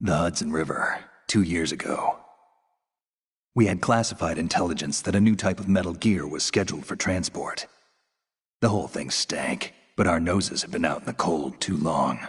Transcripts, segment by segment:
The Hudson River, 2 years ago. We had classified intelligence that a new type of metal gear was scheduled for transport. The whole thing stank, but our noses had been out in the cold too long.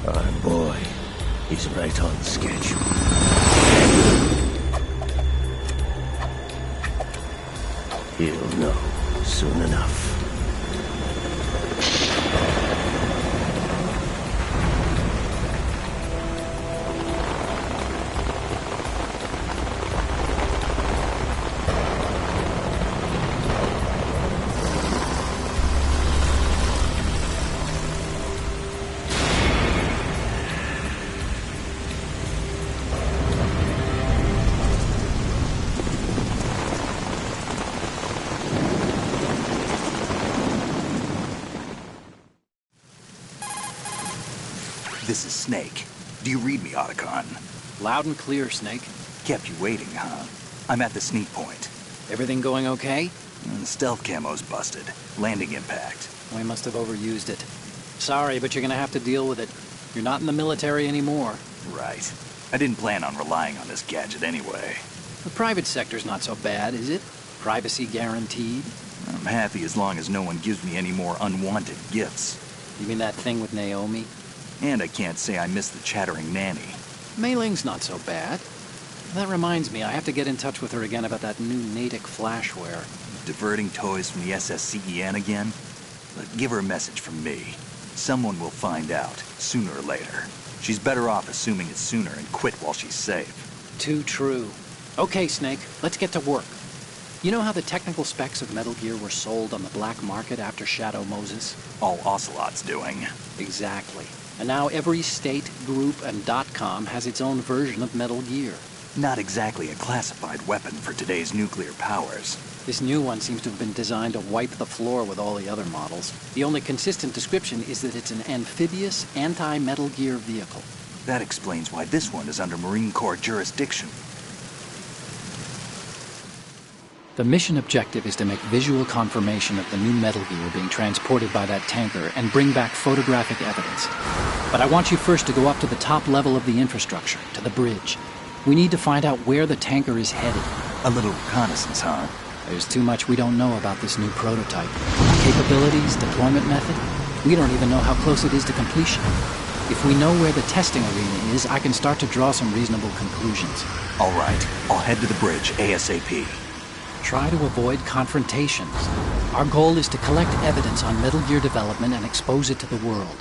Our boy is right on schedule. He'll know soon enough. This is Snake. Do you read me, Otacon? Loud and clear, Snake. Kept you waiting, huh? I'm at the sneak point. Everything going okay? Stealth camo's busted. Landing impact. We must have overused it. Sorry, but you're gonna have to deal with it. You're not in the military anymore. Right. I didn't plan on relying on this gadget anyway. The private sector's not so bad, is it? Privacy guaranteed? I'm happy as long as no one gives me any more unwanted gifts. You mean that thing with Naomi? And I can't say I miss the chattering nanny. Mei Ling's not so bad. That reminds me, I have to get in touch with her again about that new Natick flashware. Diverting toys from the SSCEN again? But give her a message from me. Someone will find out, sooner or later. She's better off assuming it sooner and quit while she's safe. Too true. Okay, Snake, let's get to work. You know how the technical specs of Metal Gear were sold on the black market after Shadow Moses? All Ocelot's doing. Exactly. And now every state, group, and .com has its own version of Metal Gear. Not exactly a classified weapon for today's nuclear powers. This new one seems to have been designed to wipe the floor with all the other models. The only consistent description is that it's an amphibious, anti-Metal Gear vehicle. That explains why this one is under Marine Corps jurisdiction. The mission objective is to make visual confirmation of the new Metal Gear being transported by that tanker and bring back photographic evidence. But I want you first to go up to the top level of the infrastructure, to the bridge. We need to find out where the tanker is headed. A little reconnaissance, huh? There's too much we don't know about this new prototype. Capabilities, deployment method. We don't even know how close it is to completion. If we know where the testing arena is, I can start to draw some reasonable conclusions. All right, I'll head to the bridge ASAP. Try to avoid confrontations. Our goal is to collect evidence on Metal Gear development and expose it to the world.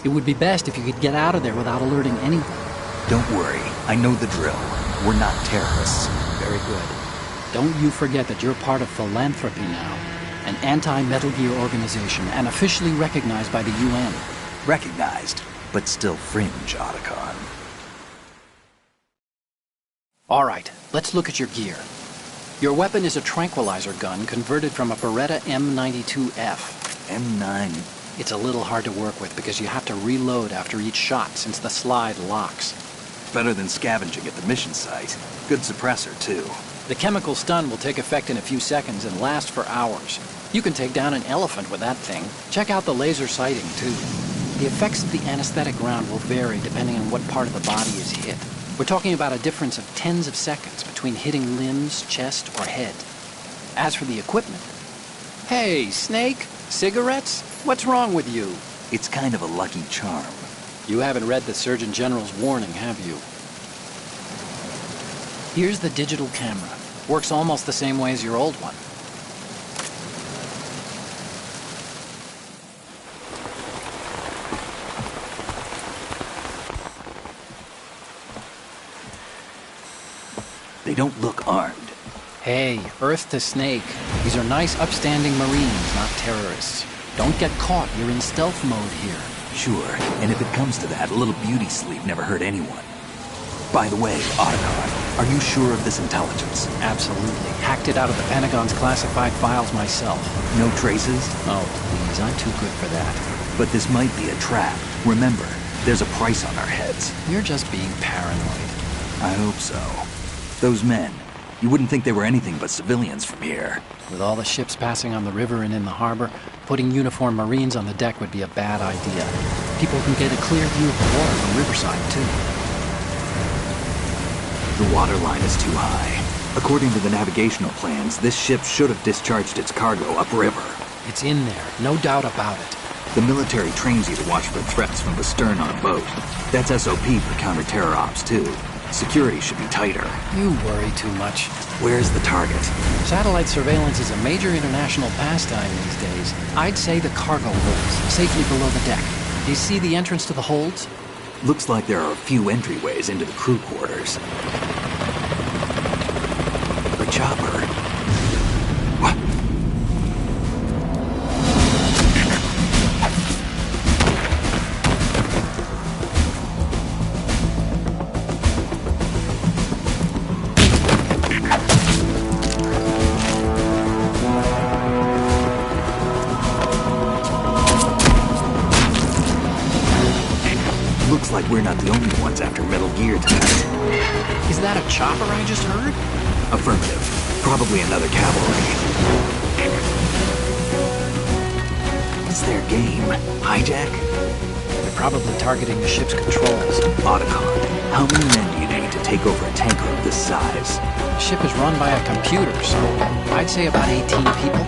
It would be best if you could get out of there without alerting anyone. Don't worry, I know the drill. We're not terrorists. Very good. Don't you forget that you're part of Philanthropy now, an anti-Metal Gear organization and officially recognized by the UN. Recognized, but still fringe, Otacon. All right, let's look at your gear. Your weapon is a tranquilizer gun converted from a Beretta M92F. M9. It's a little hard to work with because you have to reload after each shot since the slide locks. Better than scavenging at the mission site. Good suppressor, too. The chemical stun will take effect in a few seconds and last for hours. You can take down an elephant with that thing. Check out the laser sighting, too. The effects of the anesthetic round will vary depending on what part of the body is hit. We're talking about a difference of tens of seconds between hitting limbs, chest, or head. As for the equipment... Hey, Snake! Cigarettes? What's wrong with you? It's kind of a lucky charm. You haven't read the Surgeon General's warning, have you? Here's the digital camera. Works almost the same way as your old one. They don't look armed. Hey, Earth to Snake. These are nice, upstanding Marines, not terrorists. Don't get caught. You're in stealth mode here. Sure, and if it comes to that, a little beauty sleep never hurt anyone. By the way, Otacon, are you sure of this intelligence? Absolutely. Hacked it out of the Pentagon's classified files myself. No traces? Oh, please, I'm too good for that. But this might be a trap. Remember, there's a price on our heads. You're just being paranoid. I hope so. Those men, you wouldn't think they were anything but civilians from here. With all the ships passing on the river and in the harbor, putting uniformed Marines on the deck would be a bad idea. People can get a clear view of the water from Riverside, too. The water line is too high. According to the navigational plans, this ship should have discharged its cargo upriver. It's in there, no doubt about it. The military trains you to watch for threats from the stern on a boat. That's SOP for counter-terror ops, too. Security should be tighter. You worry too much. Where's the target? Satellite surveillance is a major international pastime these days. I'd say the cargo holds, safely below the deck. Do you see the entrance to the holds? Looks like there are a few entryways into the crew quarters. The chopper. What? Looks like we're not the only ones after Metal Gear tonight. Is that a chopper I just heard? Affirmative. Probably another cavalry. What's their game? Hijack? They're probably targeting the ship's controls. Otacon, how many men do you need to take over a tanker of this size? The ship is run by a computer, so I'd say about 18 people.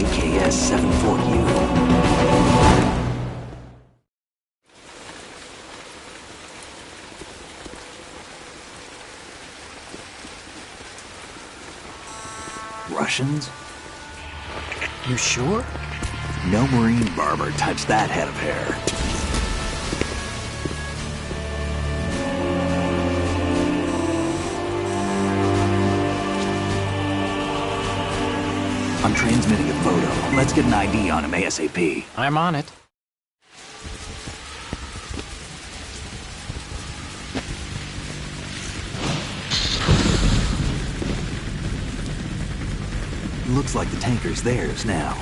AKS 74U. Russians? You sure? No Marine barber touched that head of hair. I'm transmitting a photo. Let's get an ID on him ASAP. I'm on it. Looks like the tanker's theirs now.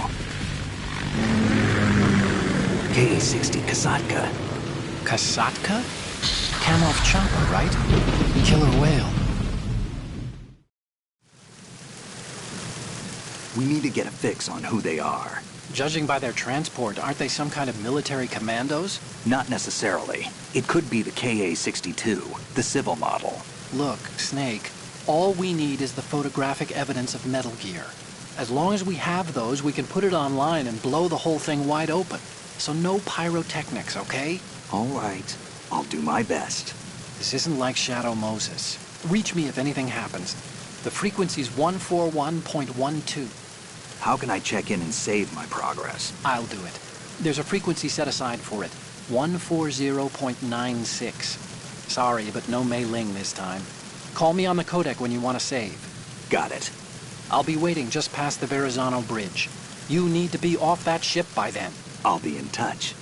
Ka-60 Kasatka. Kasatka? Kamov chopper, right? Killer whale. We need to get a fix on who they are. Judging by their transport, aren't they some kind of military commandos? Not necessarily. It could be the Ka-62, the civil model. Look, Snake, all we need is the photographic evidence of Metal Gear. As long as we have those, we can put it online and blow the whole thing wide open. So no pyrotechnics, okay? All right. I'll do my best. This isn't like Shadow Moses. Reach me if anything happens. The frequency's 141.12. How can I check in and save my progress? I'll do it. There's a frequency set aside for it. 140.96. Sorry, but no Mei Ling this time. Call me on the codec when you want to save. Got it. I'll be waiting just past the Verrazano Bridge. You need to be off that ship by then. I'll be in touch.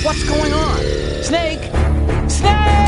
What's going on? Snake! Snake!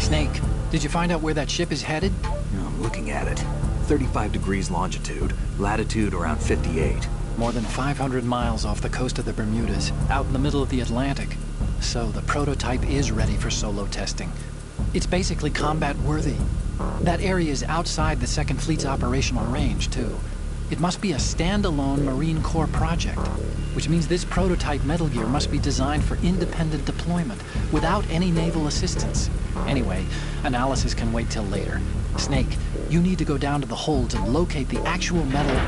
Snake, did you find out where that ship is headed? I'm looking at it. 35 degrees longitude, latitude around 58. more than 500 miles off the coast of the Bermudas, out in the middle of the Atlantic. So the prototype is ready for solo testing. It's basically combat-worthy. That area is outside the Second Fleet's operational range, too. It must be a standalone Marine Corps project, which means this prototype Metal Gear must be designed for independent deployment, without any naval assistance. Anyway, analysis can wait till later. Snake, you need to go down to the holds and locate the actual metal...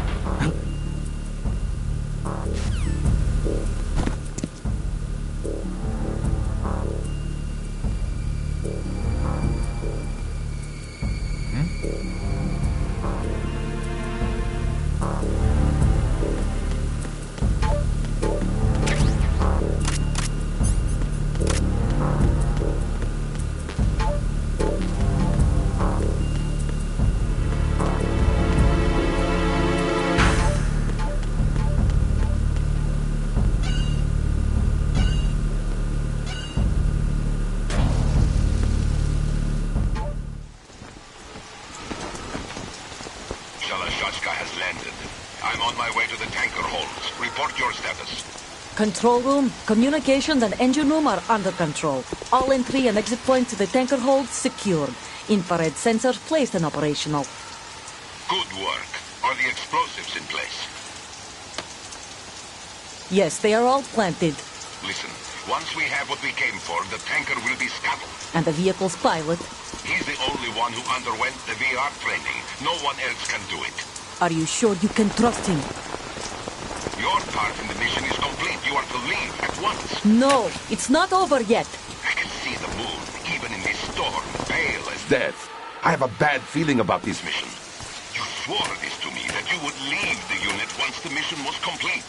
has landed. I'm on my way to the tanker holds. Report your status. Control room, communications and engine room are under control. All entry and exit points to the tanker holds secured. Infrared sensors placed and operational. Good work. Are the explosives in place? Yes, they are all planted. Listen, once we have what we came for, the tanker will be scuttled. And the vehicle's pilot? He's the only one who underwent the VR training. No one else can do it. Are you sure you can trust him? Your part in the mission is complete. You are to leave at once. No, it's not over yet. I can see the moon, even in this storm, pale as death. I have a bad feeling about this mission. You swore this to me, that you would leave the unit once the mission was complete.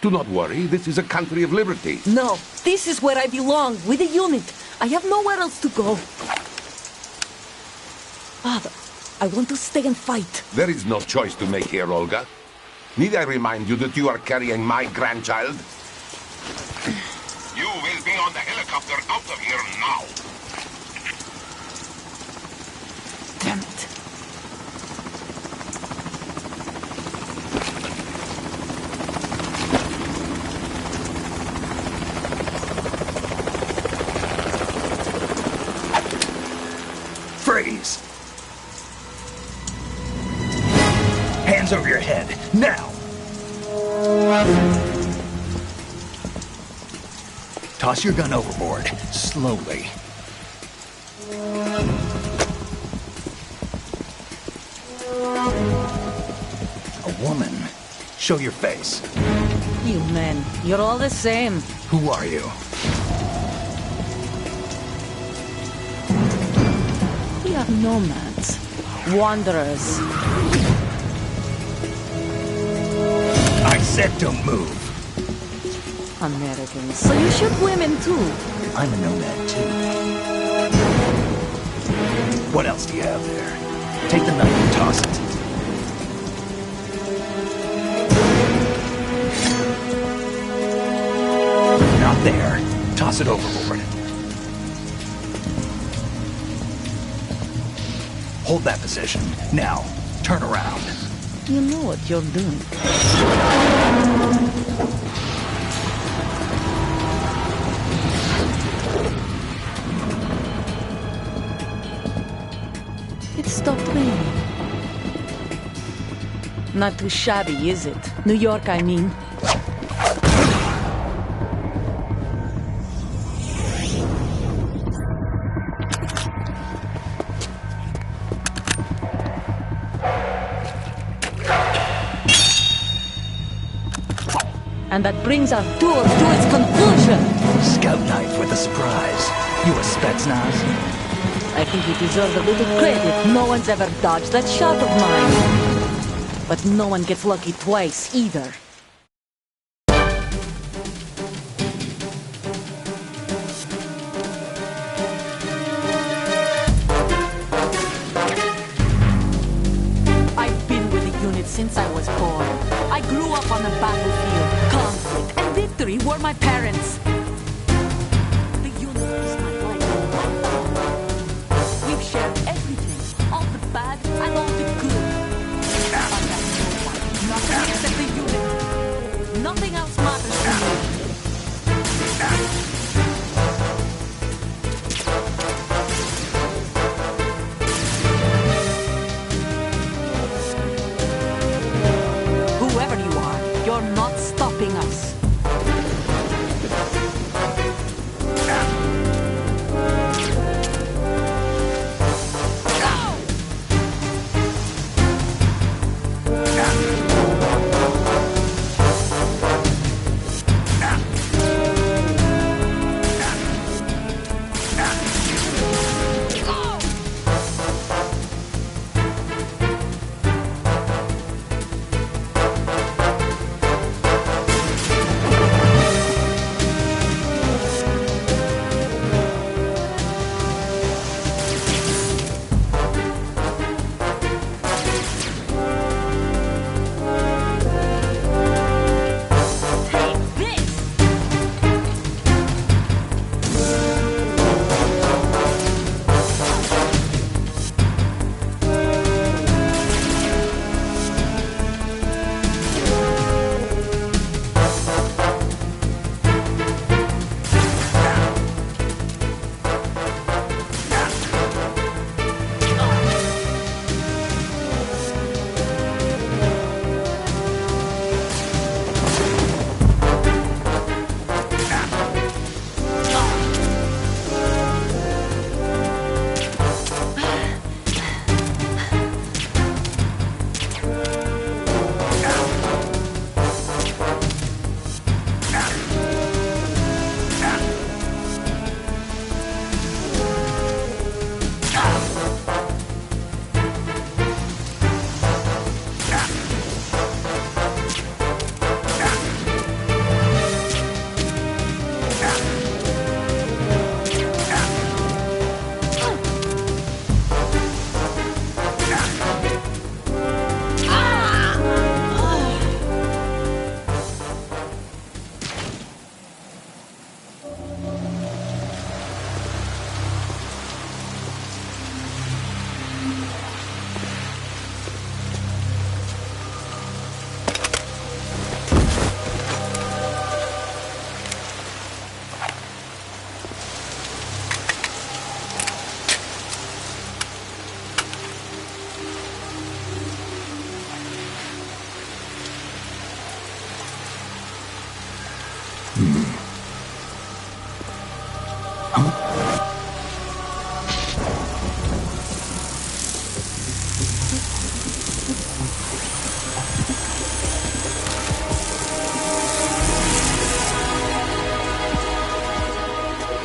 Do not worry, this is a country of liberty. No, this is where I belong, with the unit. I have nowhere else to go. Father, I want to stay and fight. There is no choice to make here, Olga. Need I remind you that you are carrying my grandchild? You will be on the helicopter out of here now. Damn it. Freeze! Hands over your head, now! Toss your gun overboard, slowly. A woman. Show your face. You men, you're all the same. Who are you? We are nomads. Wanderers. I said don't move. Americans. So you shoot women too. I'm a nomad too. What else do you have there? Take the knife and toss it. Not there. Toss it overboard. Hold that position. Now, turn around. You know what you're doing. It stopped raining. Not too shabby, is it? New York, I mean. And that brings our tour to its conclusion. Scout knife with a surprise. You a Spetsnaz? I think you deserve a little credit. No one's ever dodged that shot of mine. But no one gets lucky twice, either. I've been with the unit since I was born. I grew up on the battlefield. Conflict and victory were my parents. The unit is my life. We've shared everything. All the bad and all the good. I have no one. Nothing except the unit.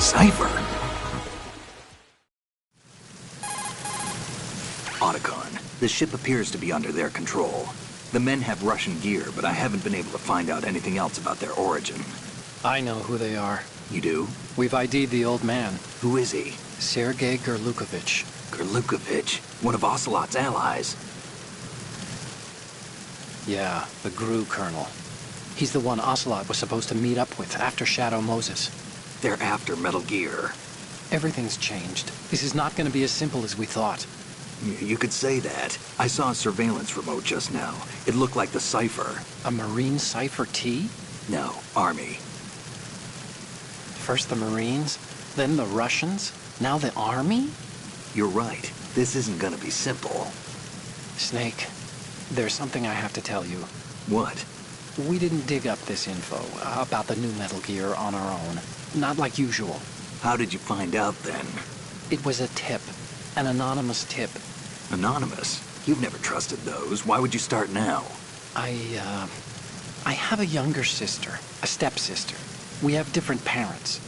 Cipher? Otacon, the ship appears to be under their control. The men have Russian gear, but I haven't been able to find out anything else about their origin. I know who they are. You do? We've ID'd the old man, Who is he? Sergei Gerlukovich. Gerlukovich, one of Ocelot's allies. Yeah, the GRU colonel. He's the one Ocelot was supposed to meet up with after Shadow Moses. They're after Metal Gear. Everything's changed. This is not going to be as simple as we thought. You could say that. I saw a surveillance remote just now. It looked like the Cipher. A Marine Cipher T? No, Army. First the Marines, then the Russians, now the Army? You're right. This isn't gonna be simple. Snake, there's something I have to tell you. What? We didn't dig up this info about the new Metal Gear on our own. Not like usual. How did you find out then? It was a tip. An anonymous tip. Anonymous? You've never trusted those. Why would you start now? I have a younger sister, a stepsister. We have different parents.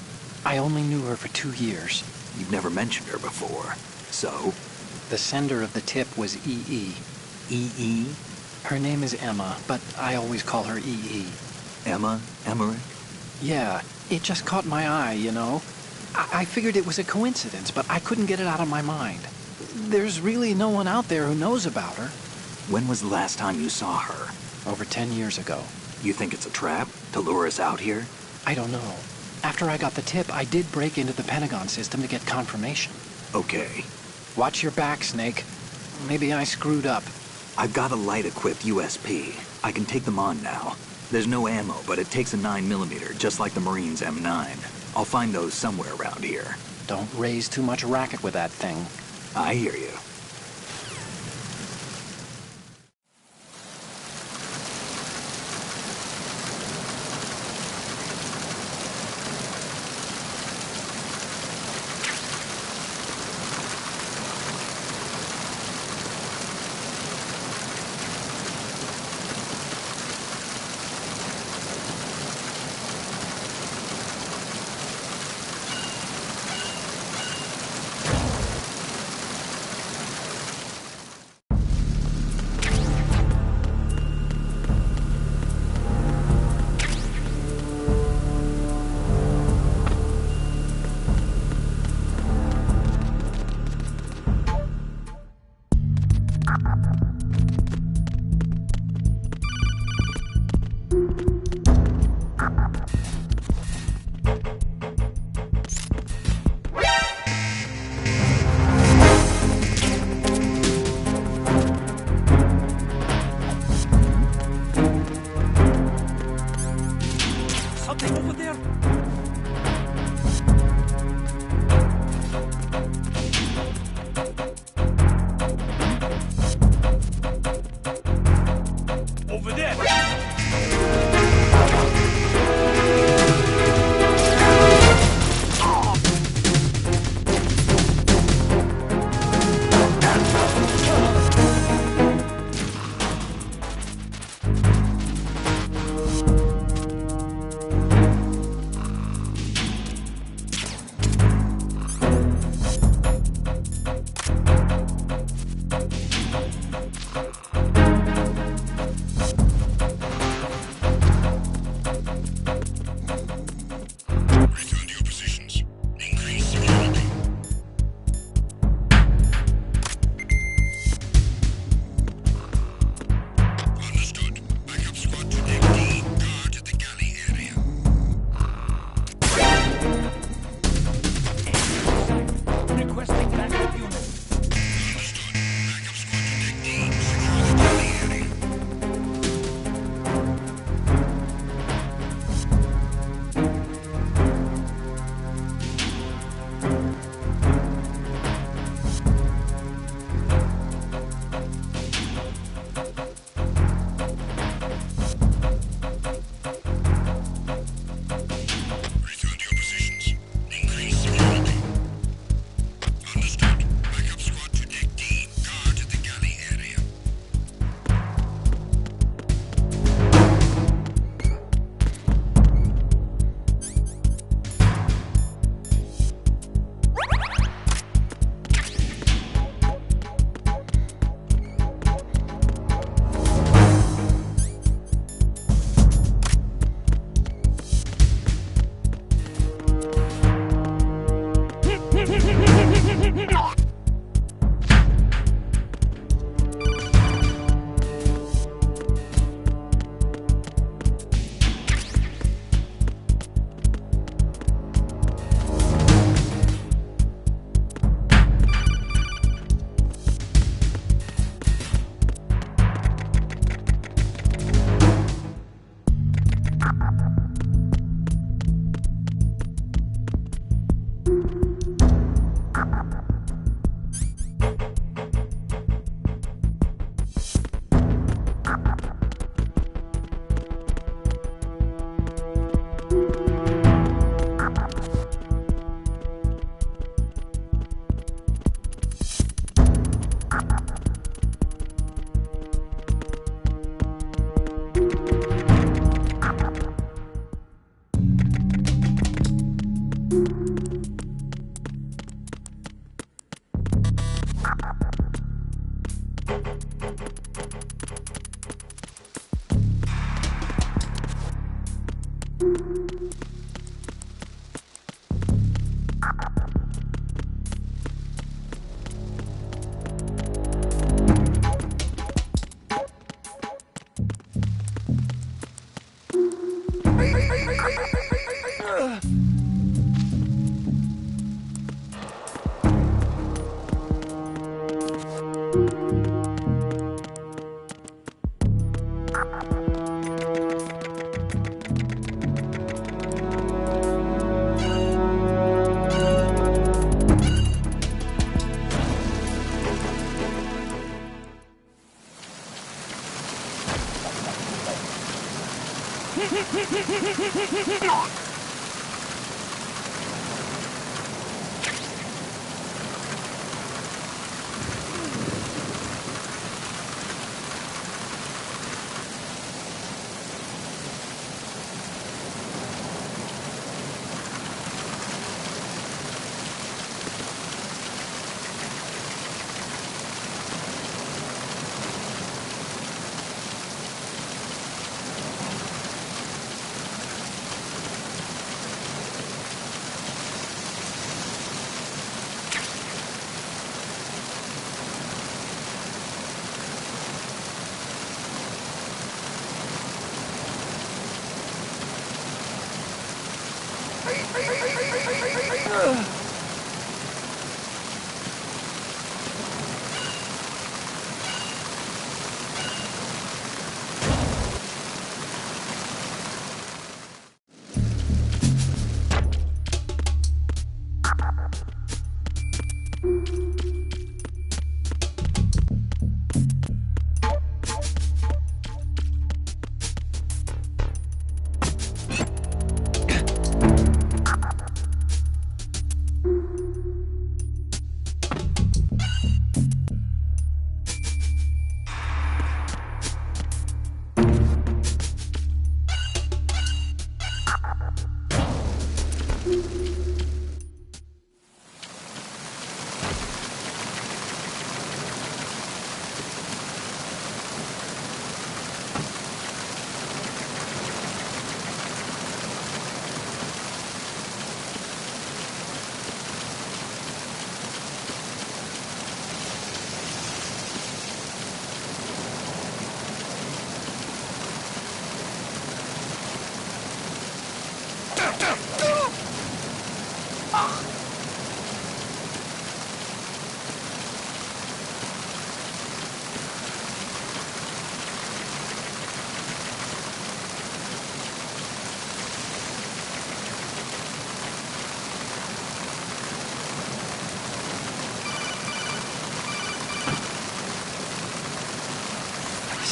I only knew her for 2 years. You've never mentioned her before. So? The sender of the tip was EE. EE? Her name is Emma, but I always call her EE. Emma? Emmerich? Yeah, it just caught my eye, you know? I figured it was a coincidence, but I couldn't get it out of my mind. There's really no one out there who knows about her. When was the last time you saw her? Over 10 years ago. You think it's a trap? To lure us out here? I don't know. After I got the tip, I did break into the Pentagon system to get confirmation. Okay. Watch your back, Snake. Maybe I screwed up. I've got a light-equipped USP. I can take them on now. There's no ammo, but it takes a 9mm, just like the Marines' M9. I'll find those somewhere around here. Don't raise too much racket with that thing. I hear you.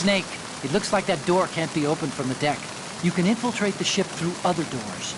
Snake, it looks like that door can't be opened from the deck. You can infiltrate the ship through other doors.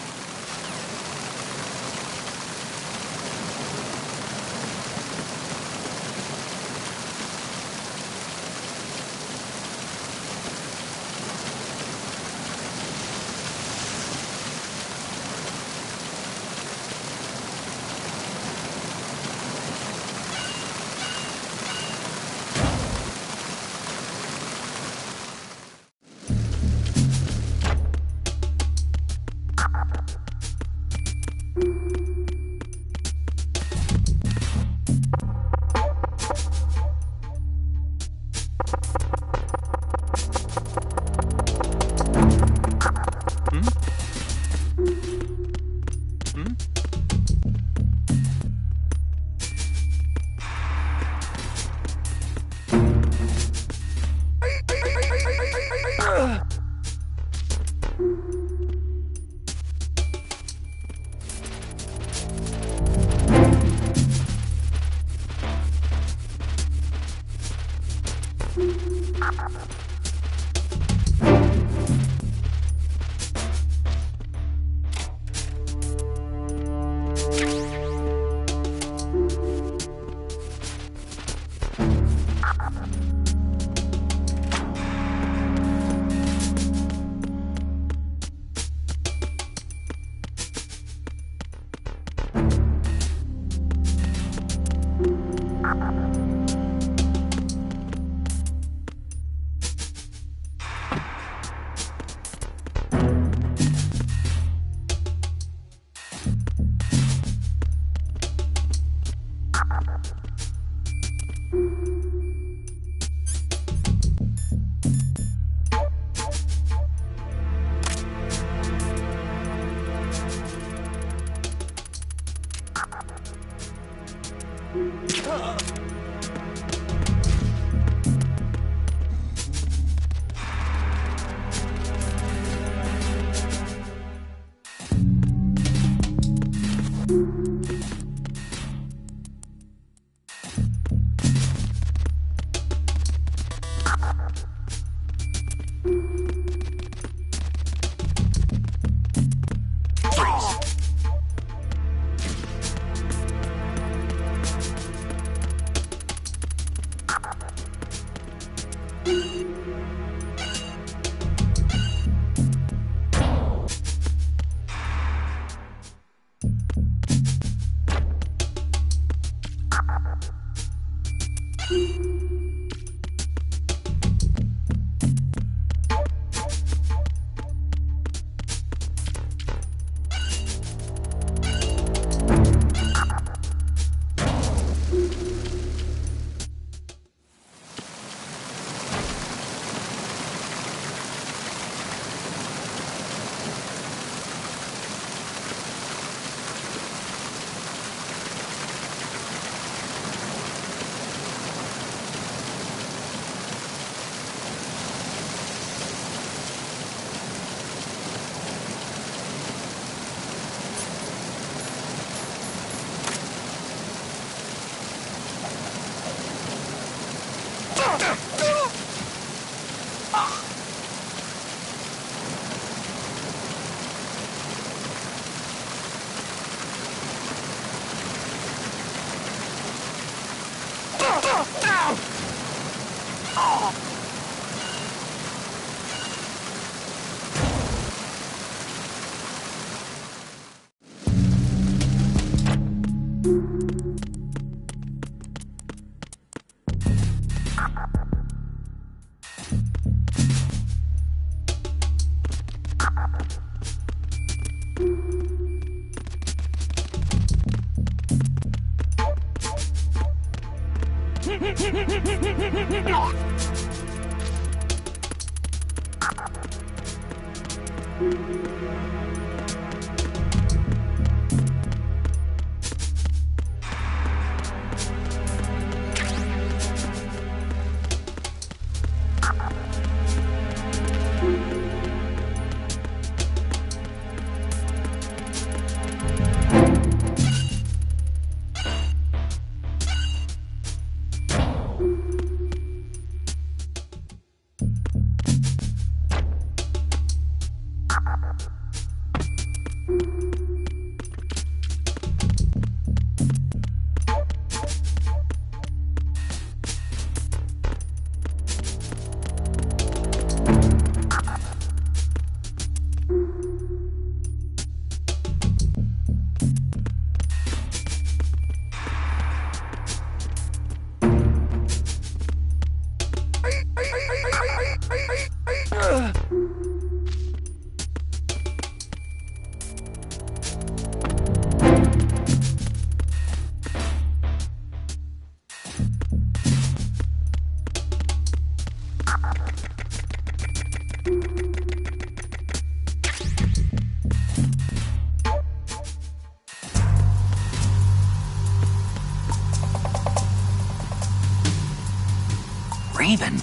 Raven.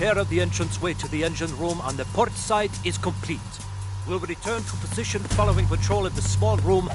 repair of the entranceway to the engine room on the port side is complete. We'll return to position following patrol of the small room.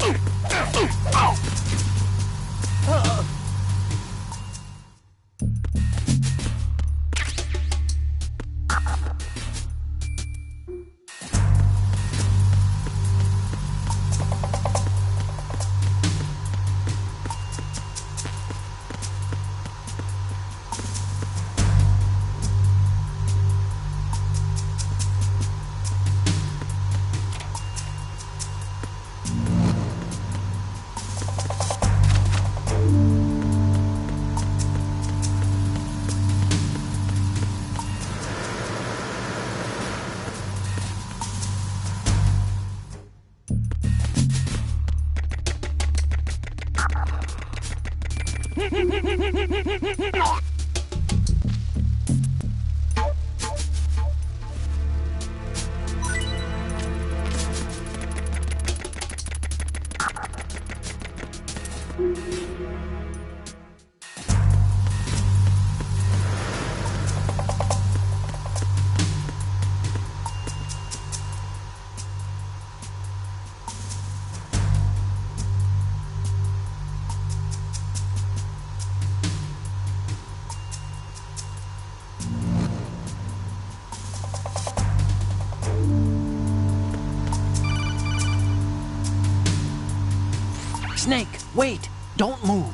Snake, wait! Don't move!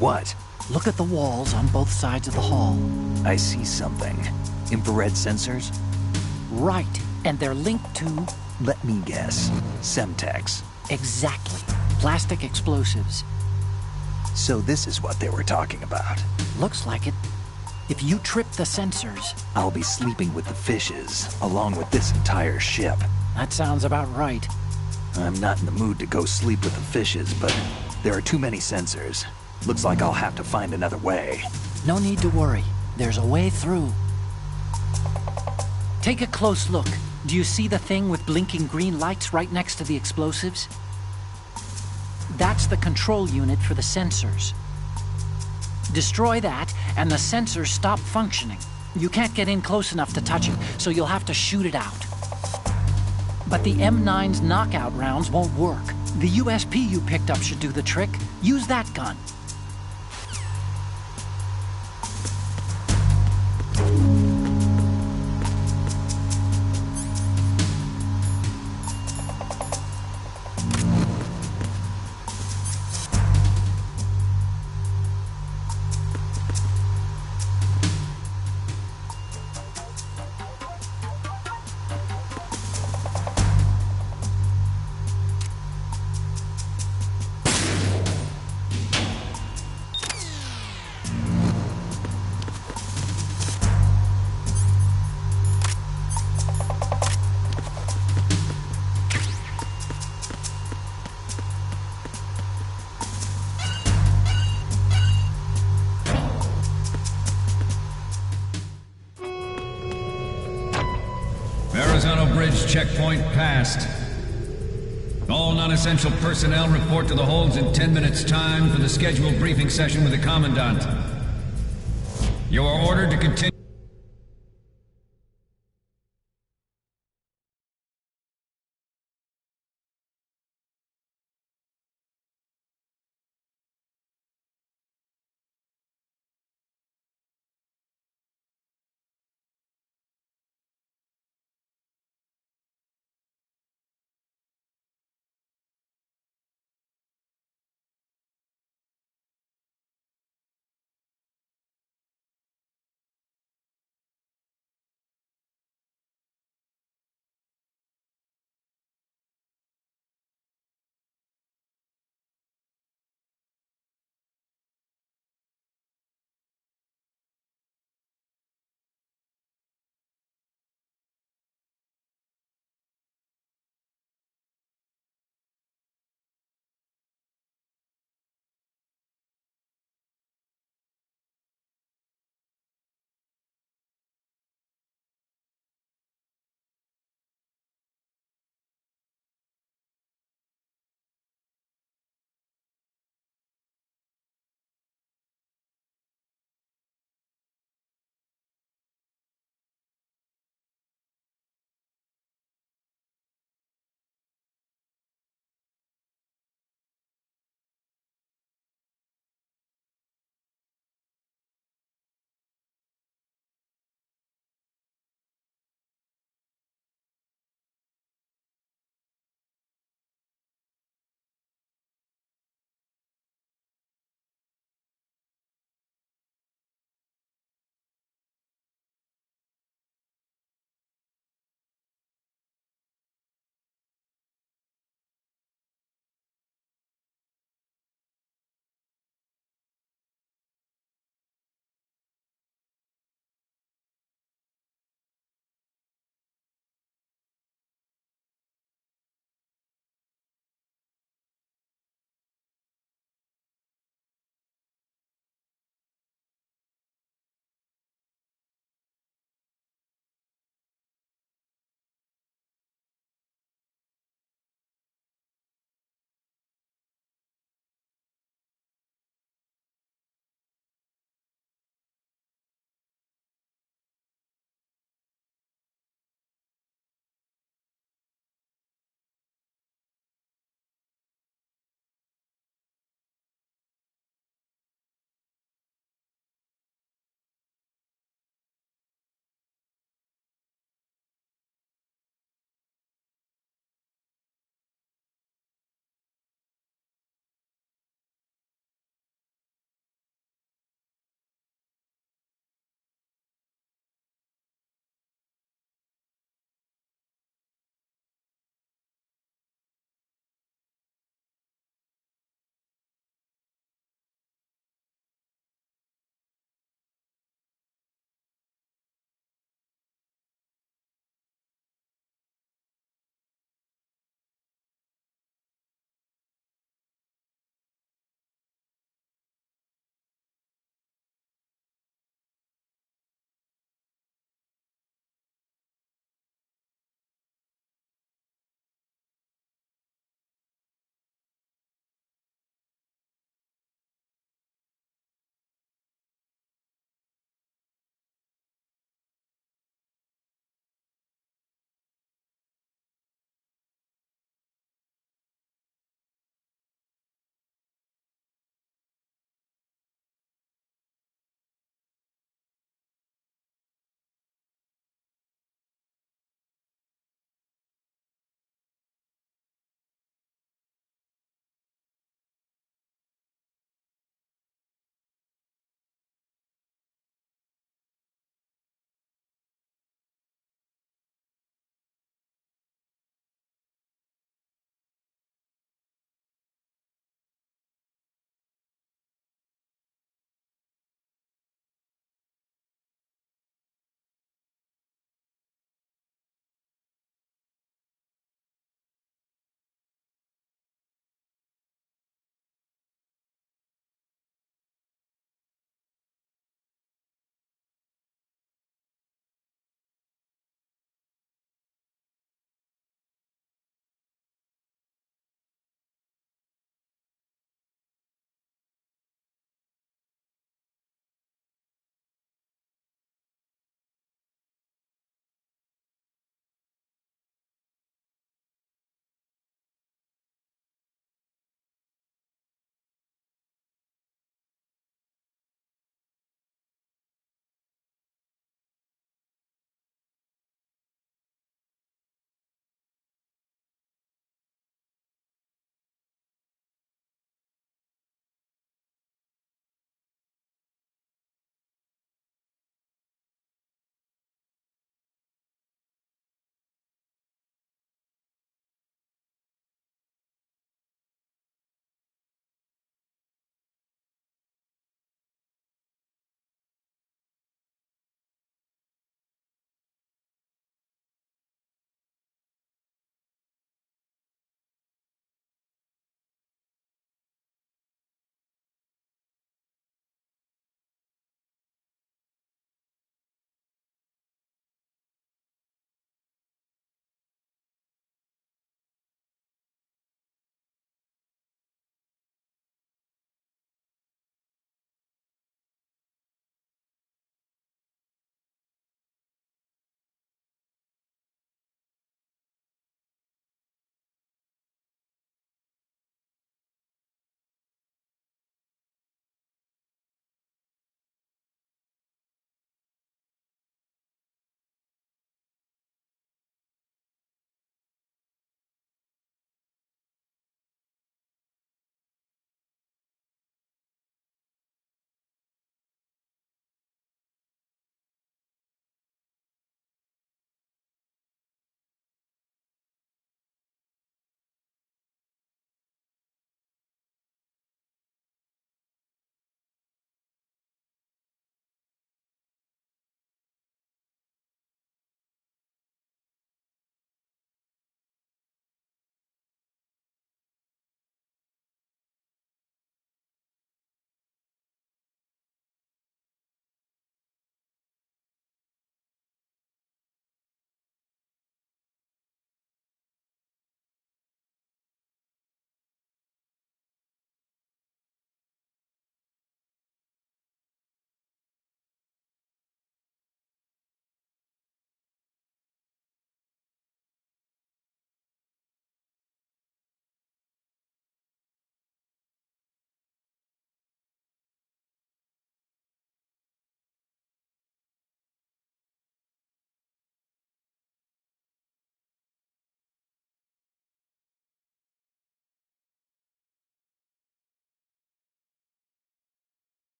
What? Look at the walls on both sides of the hall. I see something. Infrared sensors? Right, and they're linked to... Let me guess. Semtex. Exactly. Plastic explosives. So this is what they were talking about. Looks like it. If you trip the sensors... I'll be sleeping with the fishes, along with this entire ship. That sounds about right. I'm not in the mood to go sleep with the fishes, but there are too many sensors. Looks like I'll have to find another way. No need to worry. There's a way through. Take a close look. Do you see the thing with blinking green lights right next to the explosives? That's the control unit for the sensors. Destroy that, and the sensors stop functioning. You can't get in close enough to touch it, so you'll have to shoot it out. But the M9's knockout rounds won't work. The USP you picked up should do the trick. Use that gun. Verrazano Bridge checkpoint passed. All non-essential personnel report to the holds in 10 minutes' time for the scheduled briefing session with the Commandant. You are ordered to continue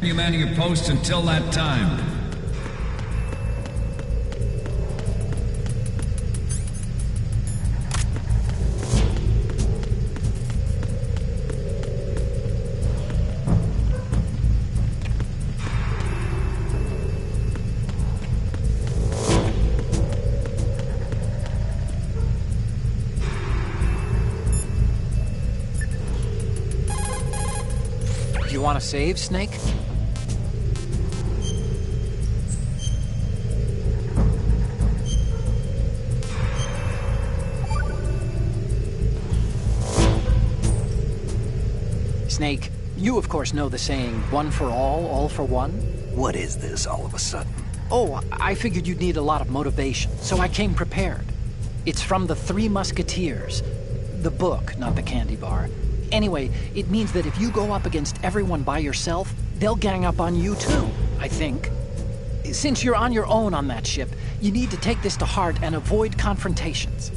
You manning your posts until that time. You want to save, Snake? Snake, you of course know the saying, one for all for one? What is this all of a sudden? Oh, I figured you'd need a lot of motivation, so I came prepared. It's from the Three Musketeers. The book, not the candy bar. Anyway, it means that if you go up against everyone by yourself, they'll gang up on you too, I think. Since you're on your own on that ship, you need to take this to heart and avoid confrontations.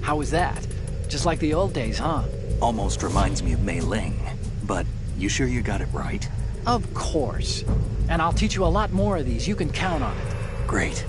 How was that? Just like the old days, huh? Almost reminds me of Mei Ling. But you sure you got it right? Of course. And I'll teach you a lot more of these. You can count on it. Great.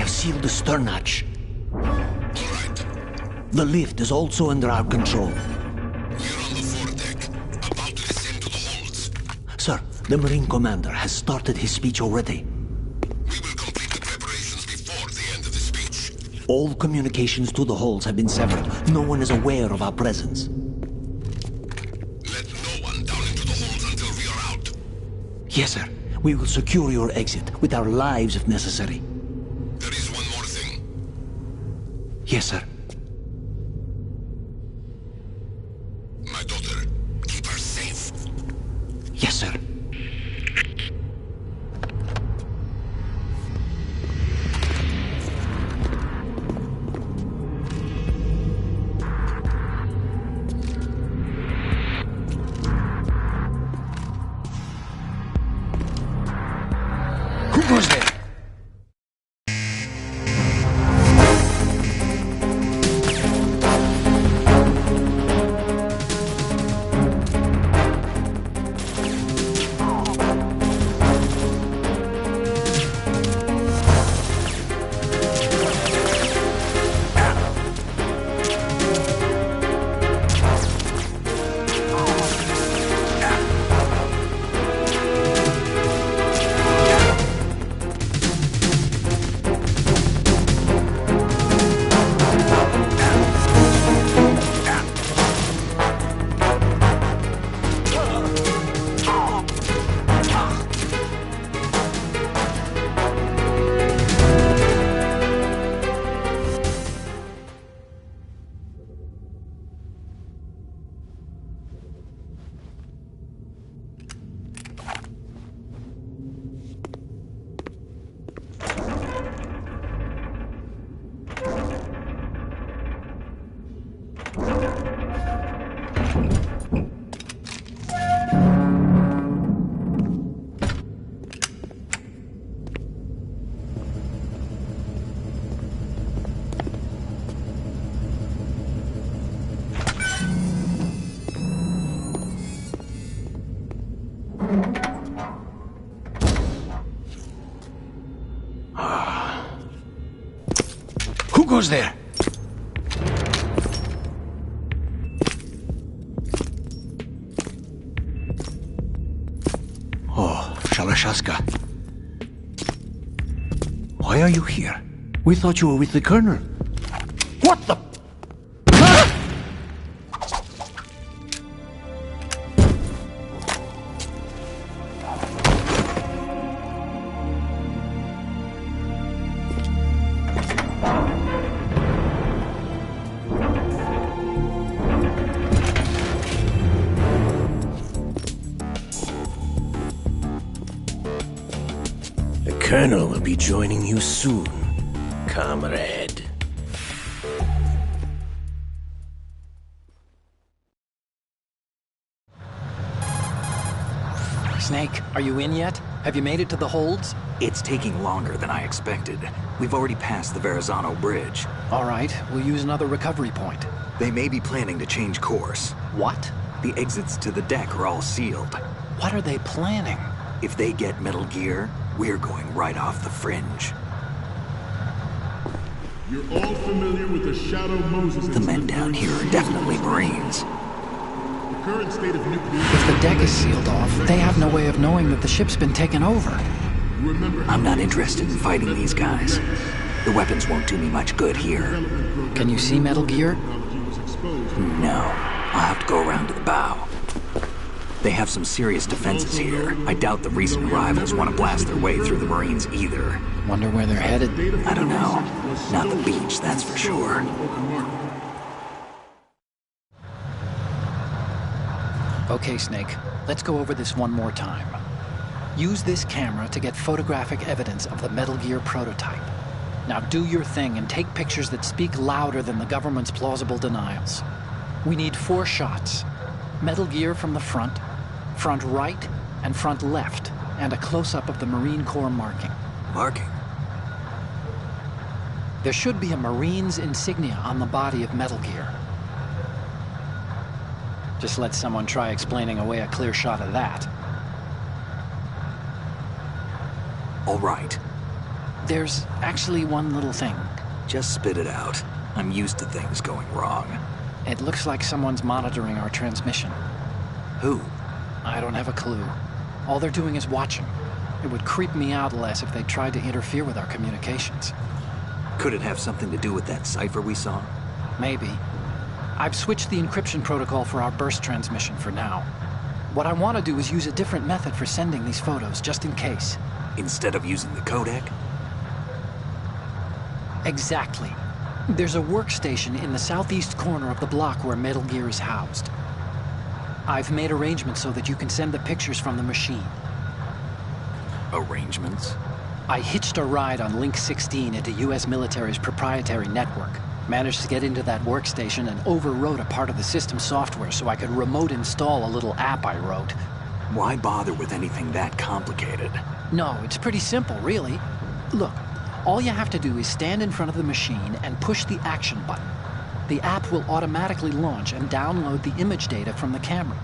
Sealed the stern hatch. The lift is also under our control. We're on the foredeck, about to descend to the holds. Sir, the Marine Commander has started his speech already. We will complete the preparations before the end of the speech. All communications to the holds have been severed. No one is aware of our presence. Let no one down into the holds until we are out. Yes, sir. We will secure your exit with our lives if necessary. There is one more thing. Yes, sir. Yes, sir. Who goes there? Who goes there? Oh, Shalashaska. Why are you here? We thought you were with the Colonel. What the... The Colonel will be joining you soon, comrade. Snake, are you in yet? Have you made it to the holds? It's taking longer than I expected. We've already passed the Verrazano Bridge. All right, we'll use another recovery point. They may be planning to change course. What? The exits to the deck are all sealed. What are they planning? If they get Metal Gear, we're going right off the fringe. You're all familiar with the Shadow Moses. The men down here are definitely Marines. The current state of nuclear... If the deck is sealed off, they have no way of knowing that the ship's been taken over. Remember, I'm not interested in fighting these guys. The weapons won't do me much good here. Can you see Metal Gear? No. I'll have to go around to the bow. They have some serious defenses here. I doubt the recent arrivals want to blast their way through the Marines either. Wonder where they're headed. I don't know. Not the beach, that's for sure. Okay, Snake. Let's go over this one more time. Use this camera to get photographic evidence of the Metal Gear prototype. Now do your thing and take pictures that speak louder than the government's plausible denials. We need 4 shots. Metal Gear from the front right, and front left, and a close-up of the Marine Corps marking. Marking? There should be a Marine's insignia on the body of Metal Gear. Just let someone try explaining away a clear shot of that. All right. There's actually one little thing. Just spit it out. I'm used to things going wrong. It looks like someone's monitoring our transmission. Who? I don't have a clue. All they're doing is watching. It would creep me out less if they tried to interfere with our communications. Could it have something to do with that cipher we saw? Maybe. I've switched the encryption protocol for our burst transmission for now. What I want to do is use a different method for sending these photos, just in case. Instead of using the codec? Exactly. There's a workstation in the southeast corner of the block where Metal Gear is housed. I've made arrangements so that you can send the pictures from the machine. Arrangements? I hitched a ride on Link 16 into U.S. military's proprietary network. Managed to get into that workstation and overwrote a part of the system software so I could remote install a little app I wrote. Why bother with anything that complicated? No, it's pretty simple, really. Look, all you have to do is stand in front of the machine and push the action button. The app will automatically launch and download the image data from the camera,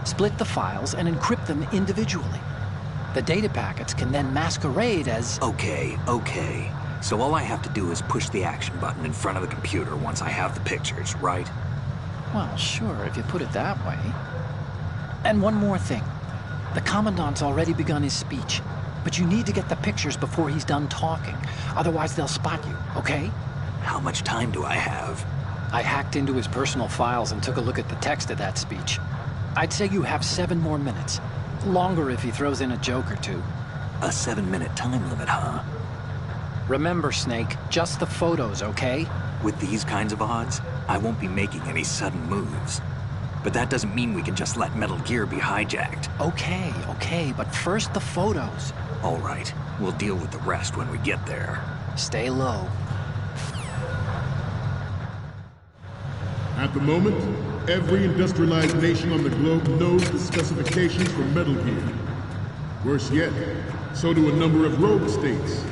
split the files, and encrypt them individually. The data packets can then masquerade as... Okay. So all I have to do is push the action button in front of the computer once I have the pictures, right? Well, sure, if you put it that way. And one more thing. The Commandant's already begun his speech, but you need to get the pictures before he's done talking. Otherwise, they'll spot you, okay? How much time do I have? I hacked into his personal files and took a look at the text of that speech. I'd say you have 7 more minutes. Longer if he throws in a joke or two. A 7-minute time limit, huh? Remember, Snake, just the photos, okay? With these kinds of odds, I won't be making any sudden moves. But that doesn't mean we can just let Metal Gear be hijacked. Okay, but first the photos. All right, we'll deal with the rest when we get there. Stay low. At the moment, every industrialized nation on the globe knows the specifications for Metal Gear. Worse yet, so do a number of rogue states.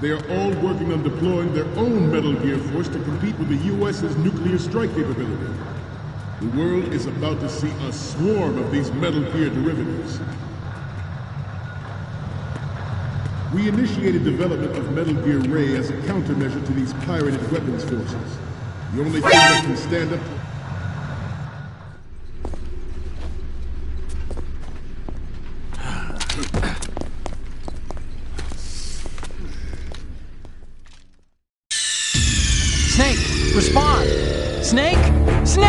They are all working on deploying their own Metal Gear force to compete with the U.S.'s nuclear strike capability. The world is about to see a swarm of these Metal Gear derivatives. We initiated development of Metal Gear Ray as a countermeasure to these pirated weapons forces. The only thing that can stand up to... Snake, respond! Snake! Snake!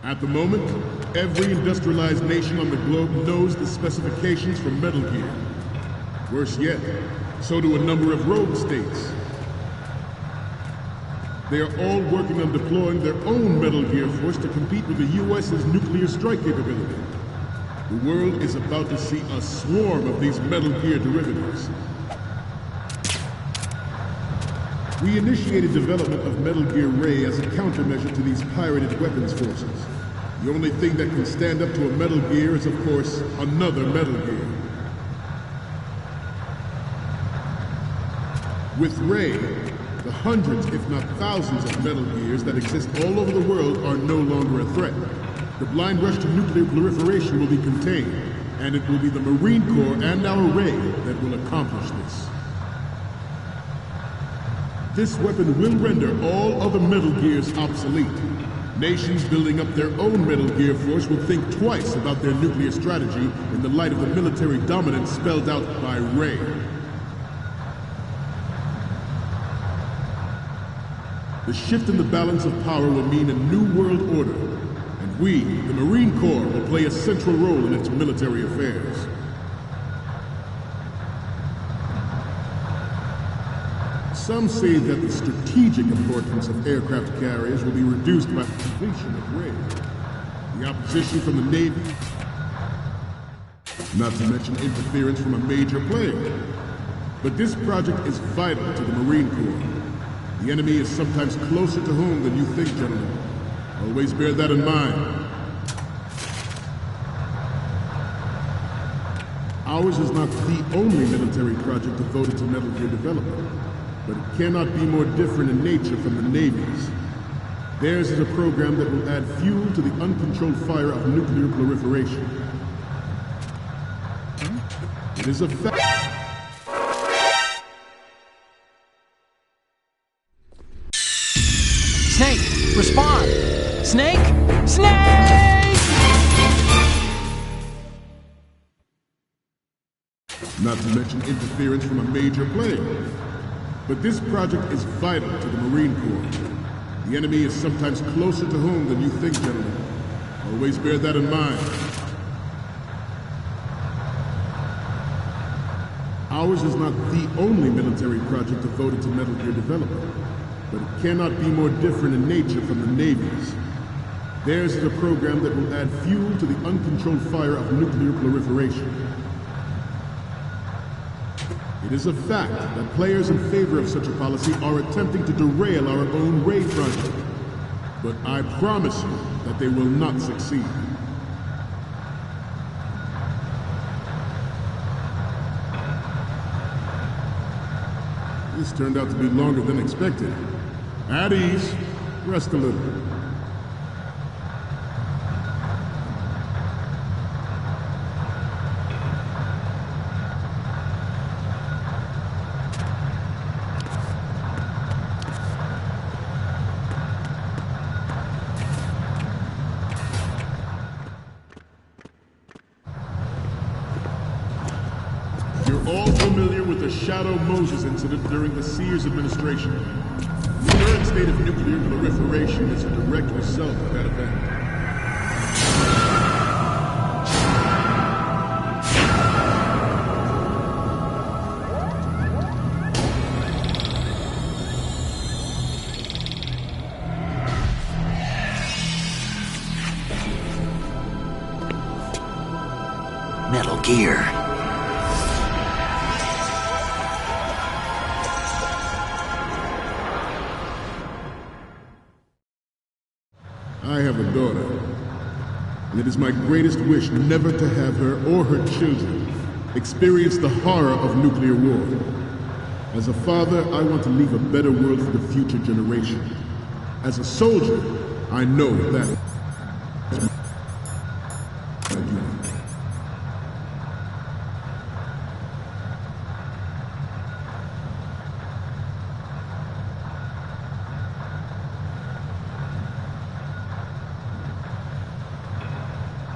At the moment, every industrialized nation on the globe knows the specifications for Metal Gear. Worse yet, so do a number of rogue states. They are all working on deploying their own Metal Gear force to compete with the U.S.'s nuclear strike capability. The world is about to see a swarm of these Metal Gear derivatives. We initiated development of Metal Gear Ray as a countermeasure to these pirated weapons forces. The only thing that can stand up to a Metal Gear is, of course, another Metal Gear. With Ray, the hundreds, if not thousands, of Metal Gears that exist all over the world are no longer a threat. The blind rush to nuclear proliferation will be contained, and it will be the Marine Corps and our Ray that will accomplish this. This weapon will render all other Metal Gears obsolete. Nations building up their own Metal Gear force will think twice about their nuclear strategy in the light of the military dominance spelled out by Ray. The shift in the balance of power will mean a new world order, and we, the Marine Corps, will play a central role in its military affairs. Some say that the strategic importance of aircraft carriers will be reduced by the completion of Ray. The opposition from the Navy, not to mention interference from a major player. But this project is vital to the Marine Corps. The enemy is sometimes closer to home than you think, gentlemen. Always bear that in mind. Ours is not the only military project devoted to Metal Gear development, but it cannot be more different in nature from the Navy's. Theirs is a program that will add fuel to the uncontrolled fire of nuclear proliferation. It is a fact. Snake, respond! Snake! Snake! Not to mention interference from a major player. But this project is vital to the Marine Corps. The enemy is sometimes closer to home than you think, gentlemen. Always bear that in mind. Ours is not the only military project devoted to Metal Gear development, but it cannot be more different in nature from the Navy's. Theirs is a program that will add fuel to the uncontrolled fire of nuclear proliferation. It is a fact that players in favor of such a policy are attempting to derail our own Ray project. But I promise you that they will not succeed. This turned out to be longer than expected. At ease. Rest a little. You're all familiar with the Shadow Moses incident during the Sears administration. The current state of nuclear proliferation is a direct result of that event. Metal Gear. I have a daughter, and it is my greatest wish never to have her or her children experience the horror of nuclear war. As a father, I want to leave a better world for the future generation. As a soldier, I know that is my duty.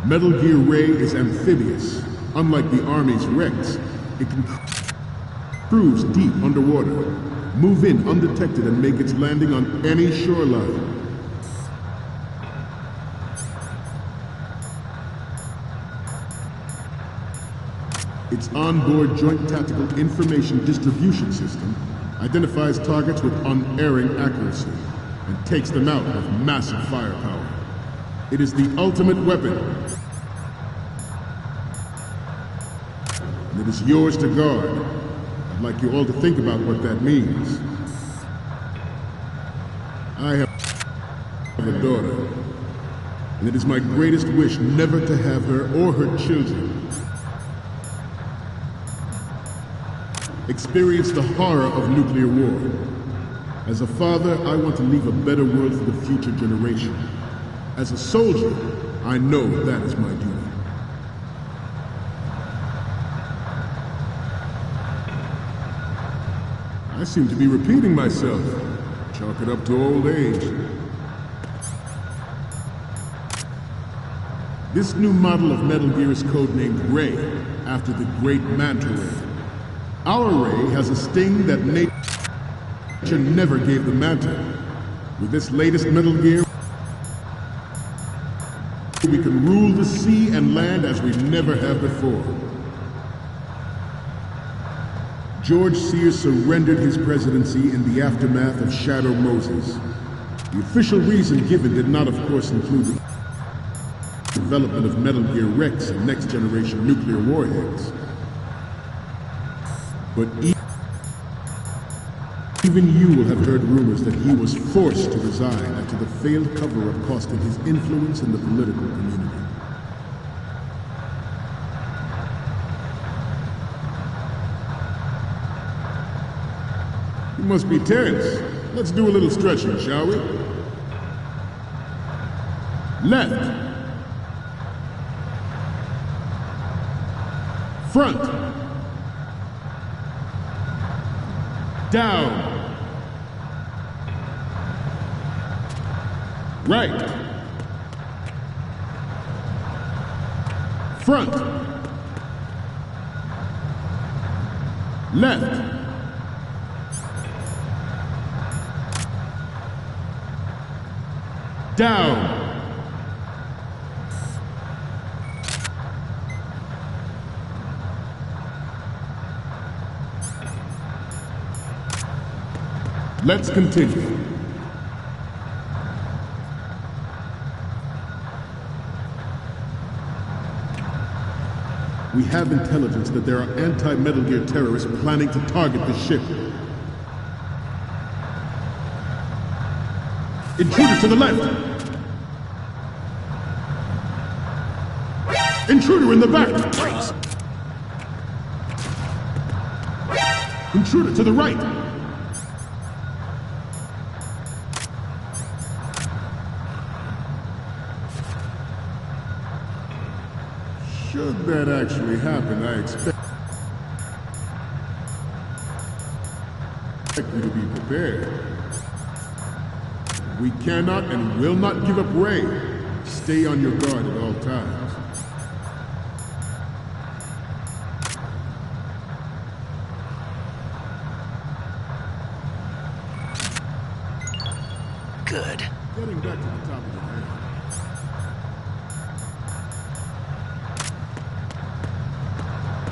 Metal Gear Ray is amphibious. Unlike the Army's Rex, it can cruise deep underwater, move in undetected, and make its landing on any shoreline. Its onboard Joint Tactical Information Distribution System identifies targets with unerring accuracy and takes them out with massive firepower. It is the ultimate weapon. And it is yours to guard. I'd like you all to think about what that means. I have a daughter, and it is my greatest wish never to have her or her children experience the horror of nuclear war. As a father, I want to leave a better world for the future generation. As a soldier, I know that is my duty. I seem to be repeating myself. Chalk it up to old age. This new model of Metal Gear is codenamed Ray, after the great Manta Ray. Our Ray has a sting that nature never gave the Manta. With this latest Metal Gear, we can rule the sea and land as we never have before. George Sears surrendered his presidency in the aftermath of Shadow Moses. The official reason given did not, of course, include the development of Metal Gear Rex and next-generation nuclear warheads. But even you will have heard rumors that he was forced to resign after the failed cover-up costing his influence in the political community. You must be tense. Let's do a little stretching, shall we? Left. Front. Down. Right. Front. Left. Down. Let's continue. We have intelligence that there are anti-Metal Gear terrorists planning to target the ship. Intruders to the left! Intruder in the back! Intruder to the right! Should that actually happen, I expect you to be prepared. We cannot and will not give up Ray. Stay on your guard at all times. Good. Getting back to the top of the head.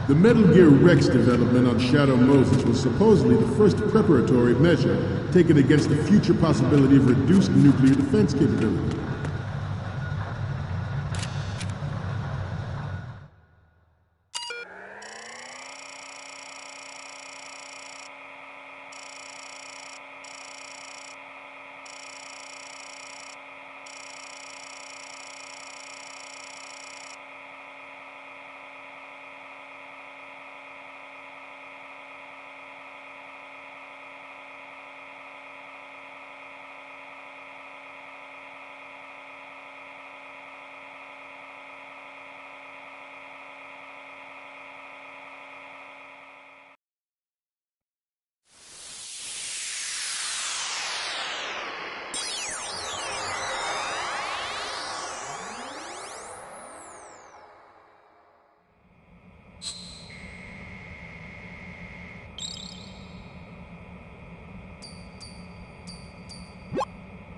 The Metal Gear Rex development on Shadow Moses was supposedly the first preparatory measure taken against the future possibility of reduced nuclear defense capability.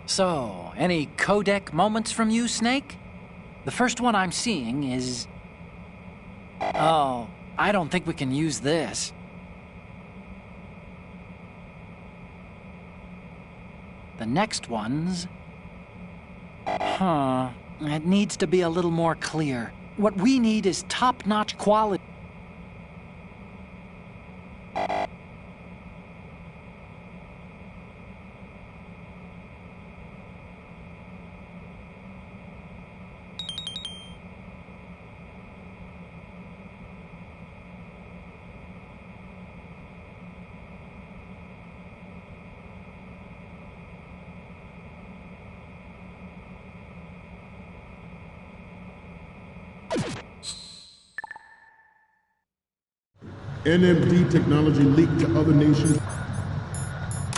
So, any codec moments from you, Snake? The first one I'm seeing is... Oh, I don't think we can use this. The next one's... It needs to be a little more clear. What we need is top-notch quality. NMD technology leaked to other nations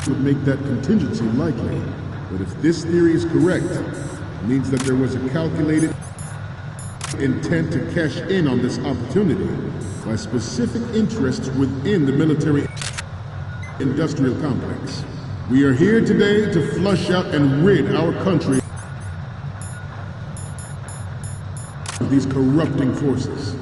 would make that contingency likely. But if this theory is correct, it means that there was a calculated intent to cash in on this opportunity by specific interests within the military-industrial complex. We are here today to flush out and rid our country of these corrupting forces.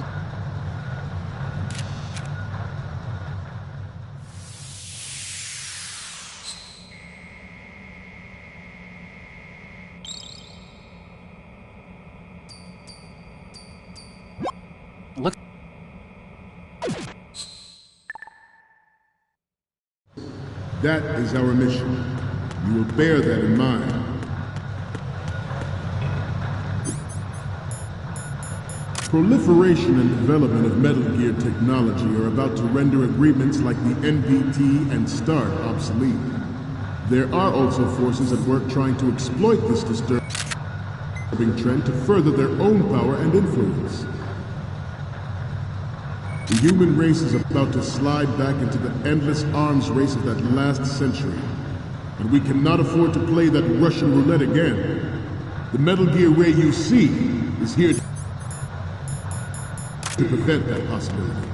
Look. That is our mission. You will bear that in mind. Proliferation and development of Metal Gear technology are about to render agreements like the NPT and START obsolete. There are also forces at work trying to exploit this disturbing trend to further their own power and influence. The human race is about to slide back into the endless arms race of that last century. And we cannot afford to play that Russian roulette again. The Metal Gear Ray you see is here to prevent that possibility.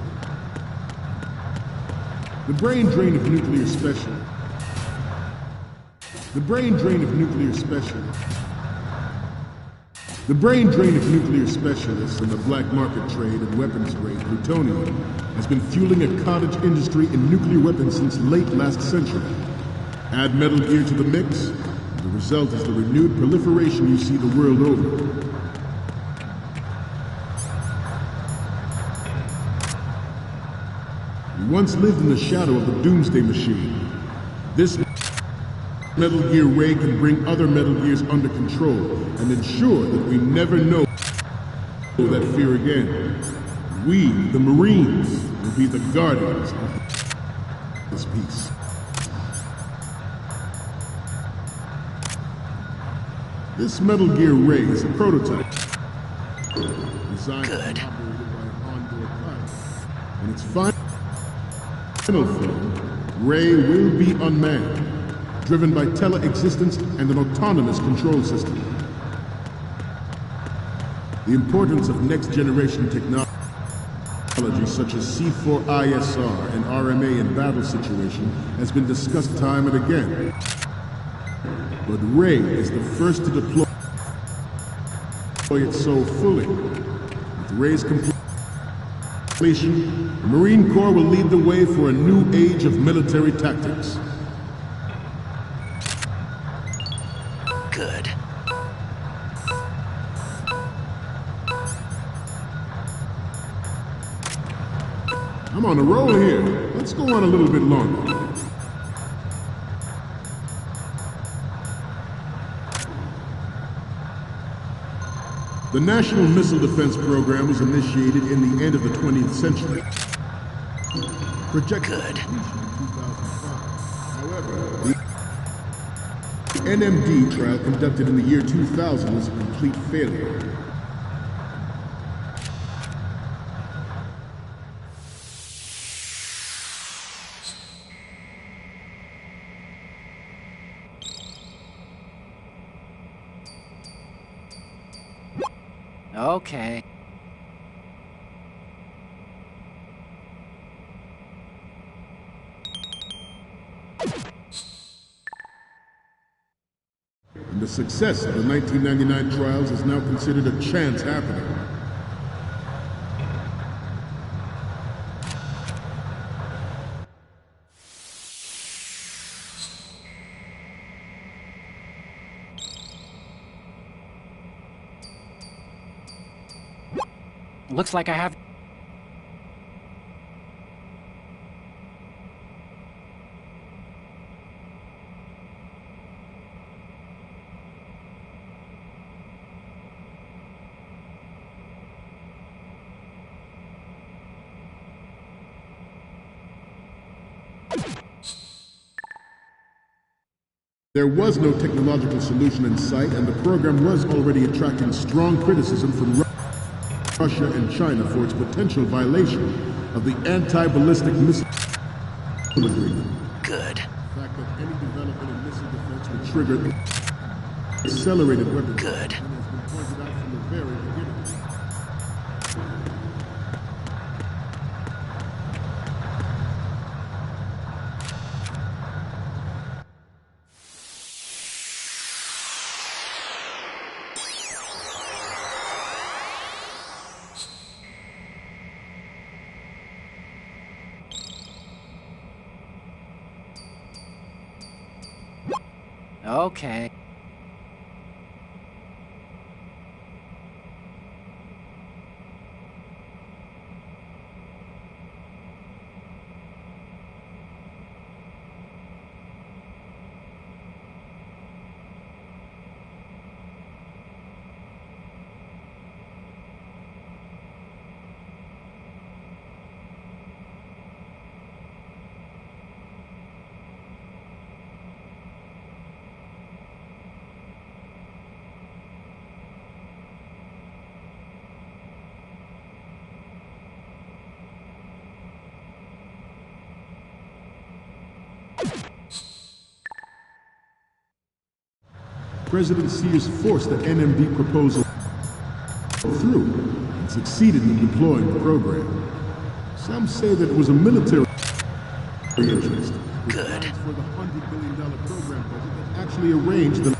The brain drain of nuclear special. The brain drain of nuclear special. The brain drain of nuclear specialists in the black market trade in weapons grade plutonium has been fueling a cottage industry in nuclear weapons since late last century. Add Metal Gear to the mix, and the result is the renewed proliferation you see the world over. We once lived in the shadow of the Doomsday Machine. This Metal Gear Ray can bring other Metal Gears under control and ensure that we never know that fear again. We, the Marines, will be the guardians of this peace. This Metal Gear Ray is a prototype. Designed and operated by an onboard pilot. In its final form, Ray will be unmanned, driven by tele-existence and an autonomous control system. The importance of next-generation technology such as C4ISR and RMA in battle situation has been discussed time and again. But Ray is the first to deploy it so fully. With Ray's completion, the Marine Corps will lead the way for a new age of military tactics. Good. I'm on a roll here. Let's go on a little bit longer. The National Missile Defense Program was initiated in the end of the 20th century. Projected completion in 2005. However, the NMD trial conducted in the year 2000 was a complete failure. Okay. And the success of the 1999 trials is now considered a chance happening. Looks like I have... There was no technological solution in sight, and the program was already attracting strong criticism from Russia and China for its potential violation of the anti-ballistic missile agreement. Good. The fact that any development in missile defense would trigger accelerated weapons. Good. Has been pointed out from the very beginning. Okay. President Sears forced the NMD proposal through and succeeded in deploying the program. Some say that it was a military interest. Good. For the $100 billion program budget that actually arranged the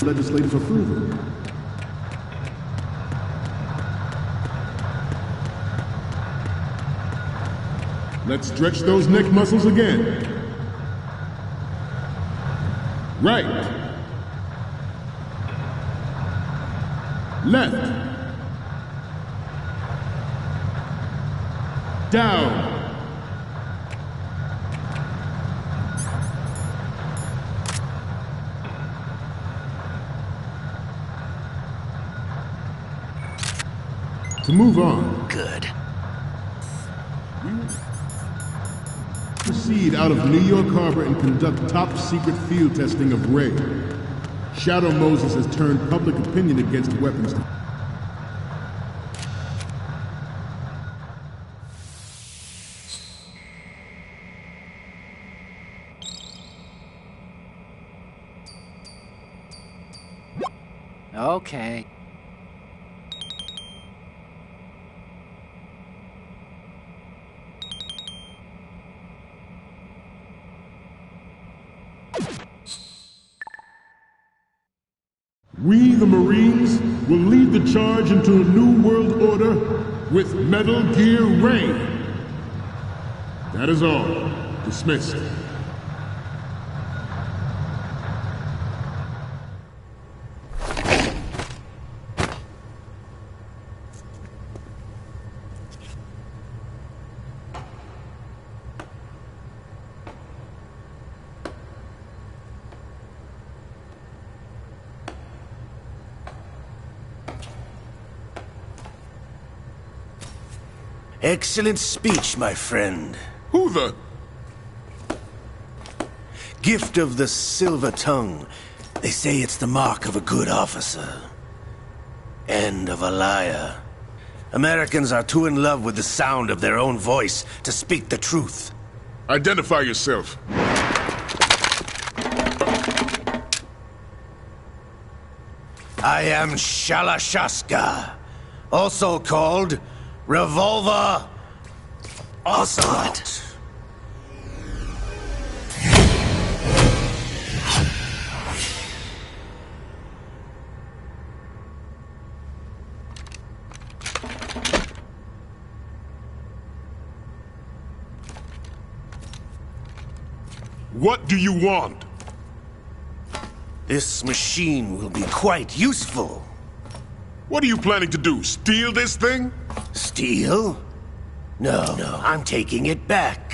legislative approval. Let's stretch those neck muscles again. Right. Left. Down. To move on. Good. Proceed out of New York Harbor and conduct top-secret field testing of Ray. Shadow Moses has turned public opinion against weapons. Okay. We, the Marines, will lead the charge into a new world order with Metal Gear Ray. That is all. Dismissed. Excellent speech, my friend. Who the? Gift of the silver tongue. They say it's the mark of a good officer. And of a liar. Americans are too in love with the sound of their own voice to speak the truth. Identify yourself. I am Shalashaska, also called Revolver Ocelot. What do you want? This machine will be quite useful. What are you planning to do? Steal this thing? Steal? No, I'm taking it back.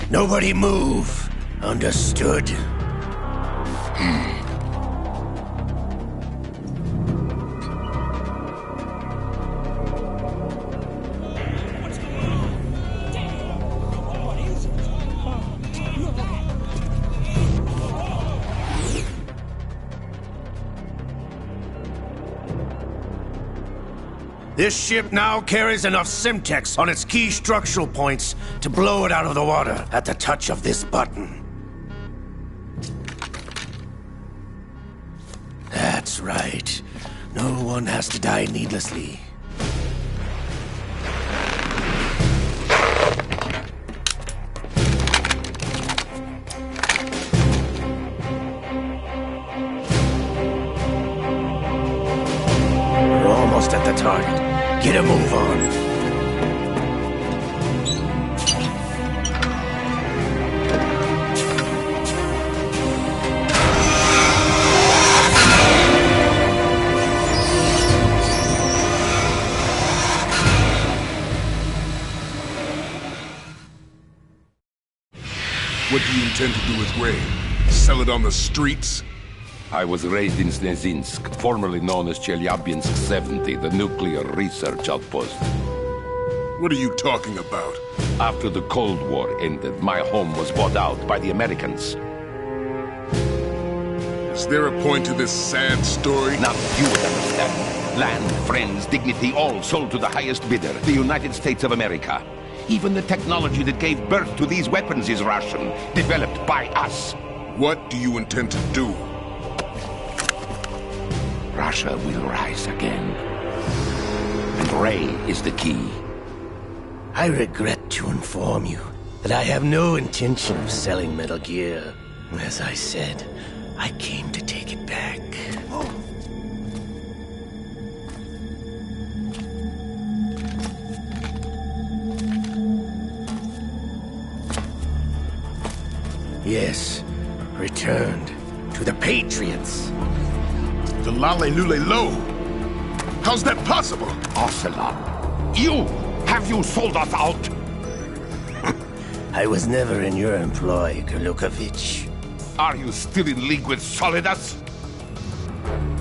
Nobody move. Understood? This ship now carries enough Simtex on its key structural points to blow it out of the water at the touch of this button. That's right. No one has to die needlessly. We're almost at the target. Get a move on. What do you intend to do with Ray? Sell it on the streets? I was raised in Snezinsk, formerly known as Chelyabinsk 70, the nuclear research outpost. What are you talking about? After the Cold War ended, my home was bought out by the Americans. Is there a point to this sad story? Now you would understand. Land, friends, dignity, all sold to the highest bidder, the United States of America. Even the technology that gave birth to these weapons is Russian, developed by us. What do you intend to do? Russia will rise again. And Ray is the key. I regret to inform you that I have no intention of selling Metal Gear. As I said, I came to take it back. Yes, returned to the Patriots. The Lale Lule Lo? How's that possible? Ocelot, have you sold us out? I was never in your employ, Golukovich. Are you still in league with Solidus?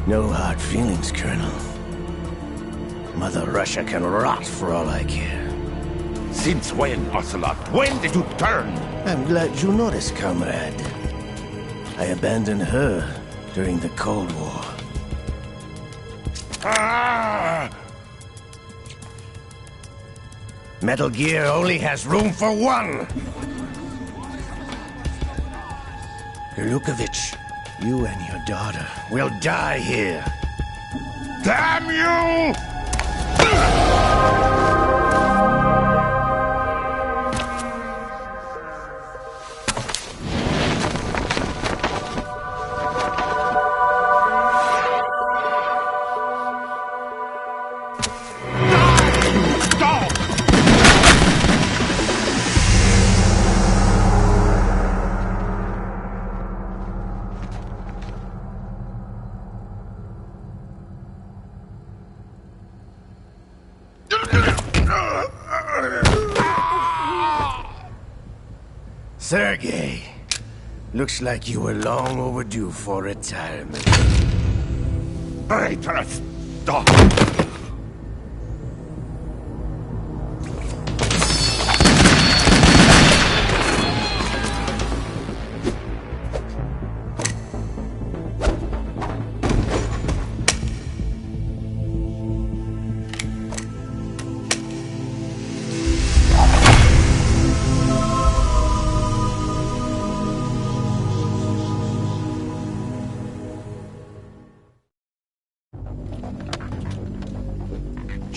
No hard feelings, Colonel. Mother Russia can rot for all I care. Since when, Ocelot? When did you turn? I'm glad you noticed, comrade. I abandoned her during the Cold War. Ah! Metal Gear only has room for one! Golukovich, you and your daughter will die here. Damn you! Sergei, looks like you were long overdue for retirement. Traitorous dog!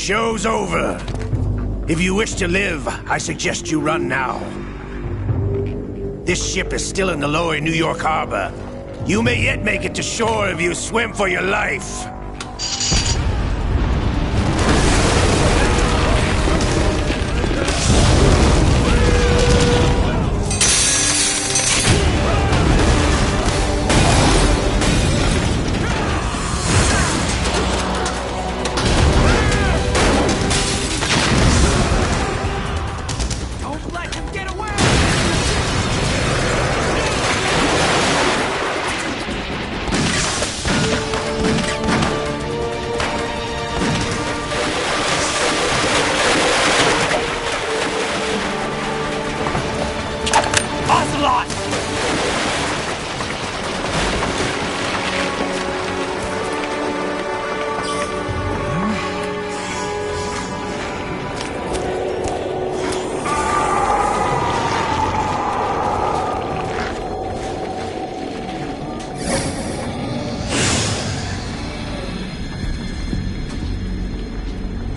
Show's over. If you wish to live, I suggest you run now. This ship is still in the lower New York harbor. You may yet make it to shore if you swim for your life.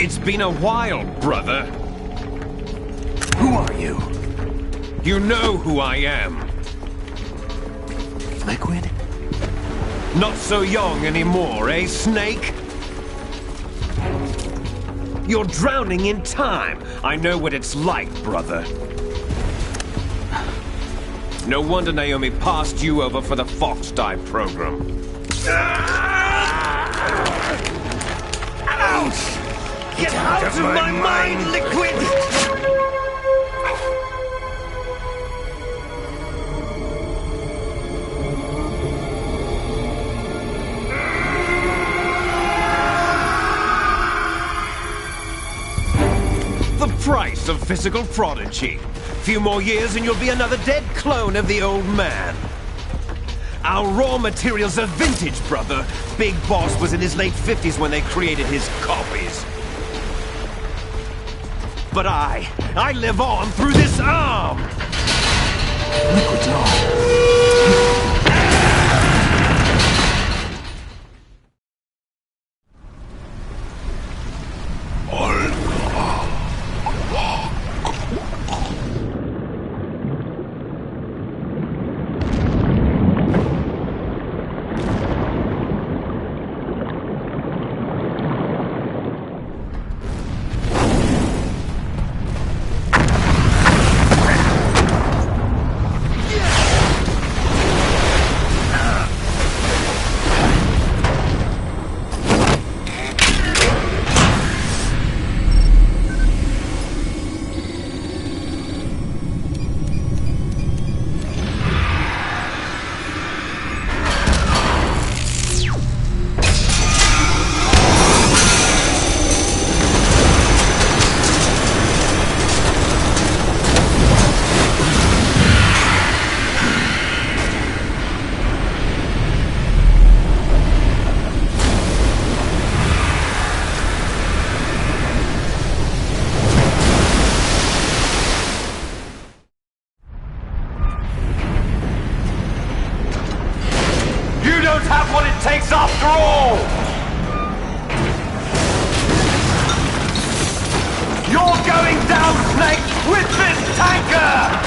It's been a while, brother. Who are you? You know who I am. Liquid? Not so young anymore, eh, Snake? You're drowning in time. I know what it's like, brother. No wonder Naomi passed you over for the Fox Dive program. Ouch! Get out of my mind, Liquid! The price of physical prodigy. Few more years and you'll be another dead clone of the old man. Our raw materials are vintage, brother. Big Boss was in his late 50s when they created his copies. But I live on through this arm! Liquid's on. Have what it takes after all! You're going down, Snake, with this tanker!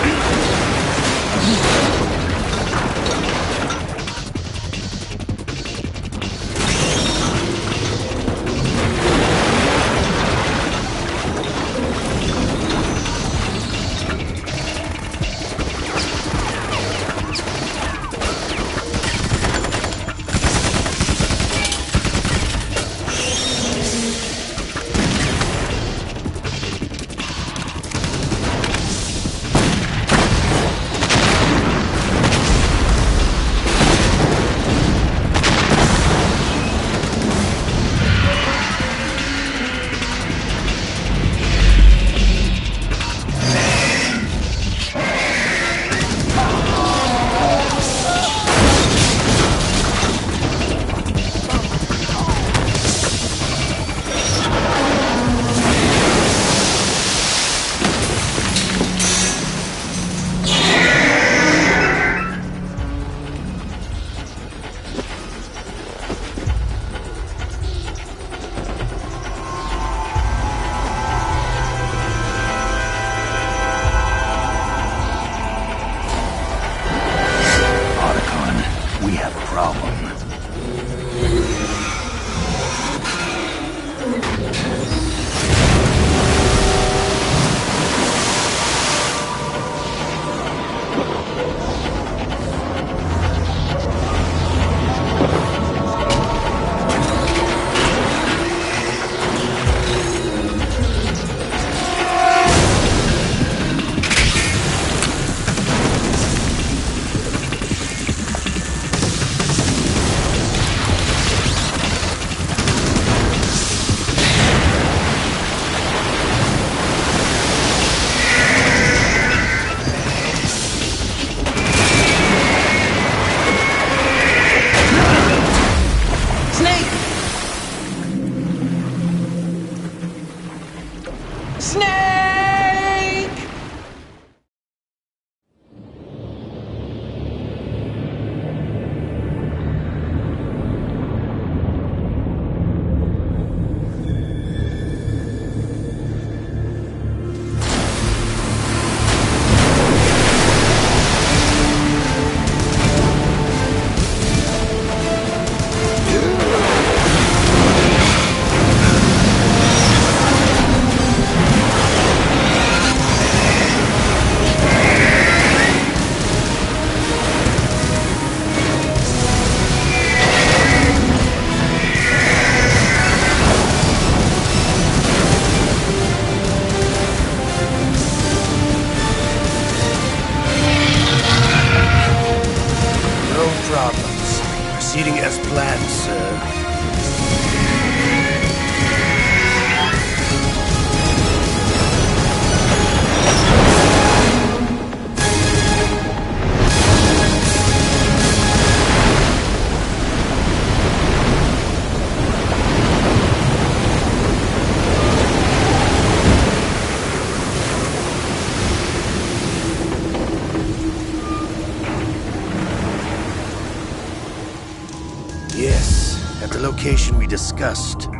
location we discussed.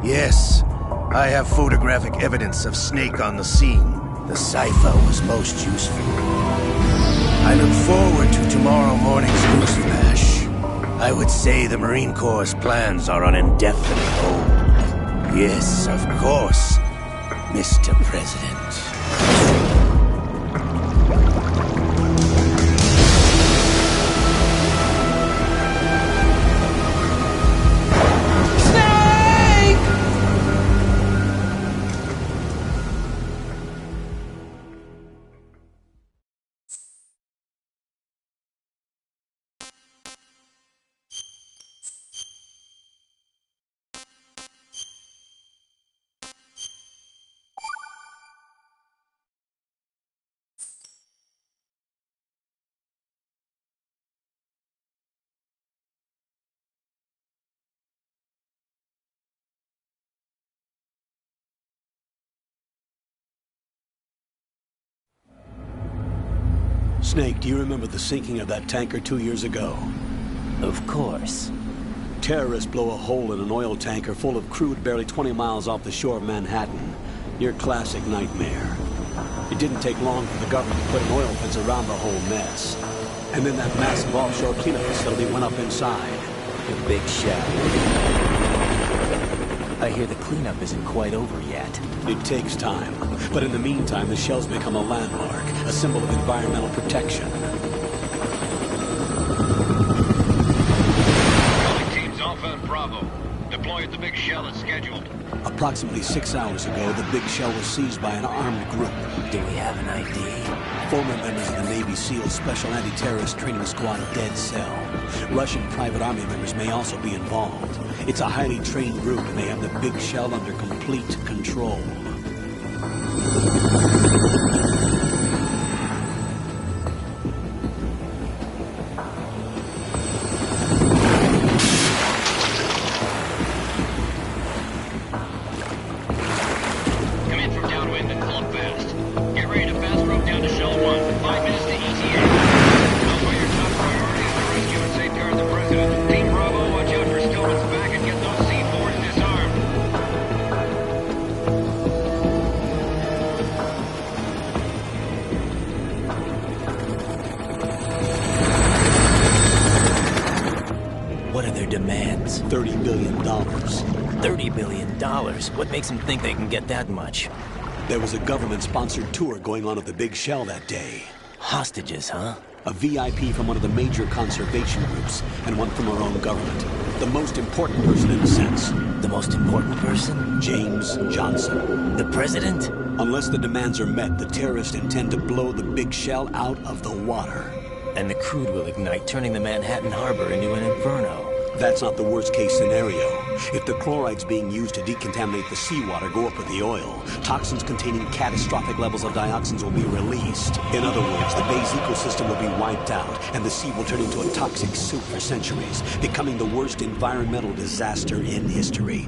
Yes, I have photographic evidence of Snake on the scene. The cipher was most useful. I look forward to tomorrow morning's news flash. I would say the Marine Corps' plans are on indefinite hold. Yes, of course, Mr. President. Snake, do you remember the sinking of that tanker 2 years ago? Of course. Terrorists blow a hole in an oil tanker full of crude barely 20 miles off the shore of Manhattan. Your classic nightmare. It didn't take long for the government to put an oil fence around the whole mess. And then that massive offshore cleanup facility went up inside. The big shell. I hear the cleanup isn't quite over yet. It takes time. But in the meantime, the shell's become a landmark, a symbol of environmental protection. Calling teams Alpha and Bravo. Deploy at the big shell as scheduled. Approximately 6 hours ago, the big shell was seized by an armed group. Do we have an ID? Former members of the Navy SEAL Special Anti-Terrorist Training Squad Dead Cell. Russian private army members may also be involved. It's a highly trained group, and they have the big shell under complete control. Demands. $30 billion. $30 billion? What makes them think they can get that much? There was a government-sponsored tour going on at the big shell that day. Hostages, huh? A VIP from one of the major conservation groups, and one from our own government. The most important person in a sense. The most important person? James Johnson. The president? Unless the demands are met, the terrorists intend to blow the big shell out of the water. And the crude will ignite, turning the Manhattan harbor into an inferno. That's not the worst-case scenario. If the chlorides being used to decontaminate the seawater go up with the oil, toxins containing catastrophic levels of dioxins will be released. In other words, the bay's ecosystem will be wiped out, and the sea will turn into a toxic soup for centuries, becoming the worst environmental disaster in history.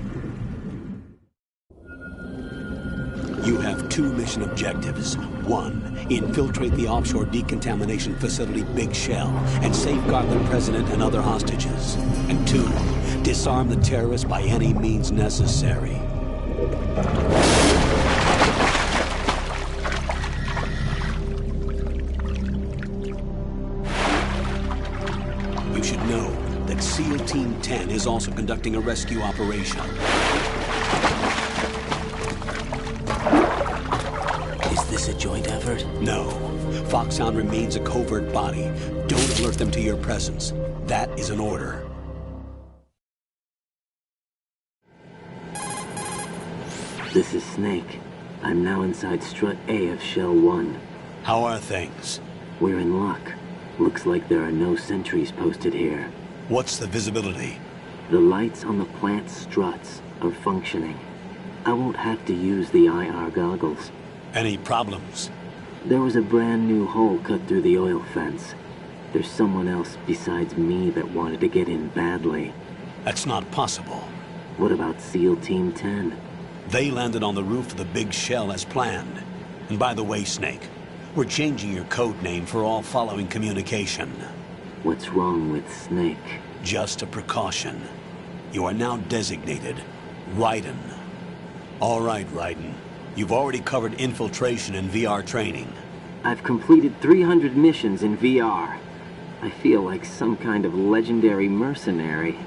You have 2 mission objectives. 1, infiltrate the offshore decontamination facility Big Shell and safeguard the president and other hostages. And 2, disarm the terrorists by any means necessary. You should know that SEAL Team 10 is also conducting a rescue operation. Is this a joint effort? No. Foxhound remains a covert body. Don't alert them to your presence. That is an order. This is Snake. I'm now inside Strut A of Shell 1. How are things? We're in luck. Looks like there are no sentries posted here. What's the visibility? The lights on the plant struts are functioning. I won't have to use the IR goggles. Any problems? There was a brand new hole cut through the oil fence. There's someone else besides me that wanted to get in badly. That's not possible. What about SEAL Team 10? They landed on the roof of the Big Shell as planned. And by the way, Snake, we're changing your code name for all following communication. What's wrong with Snake? Just a precaution. You are now designated Raiden. All right, Raiden. You've already covered infiltration and VR training. I've completed 300 missions in VR. I feel like some kind of legendary mercenary.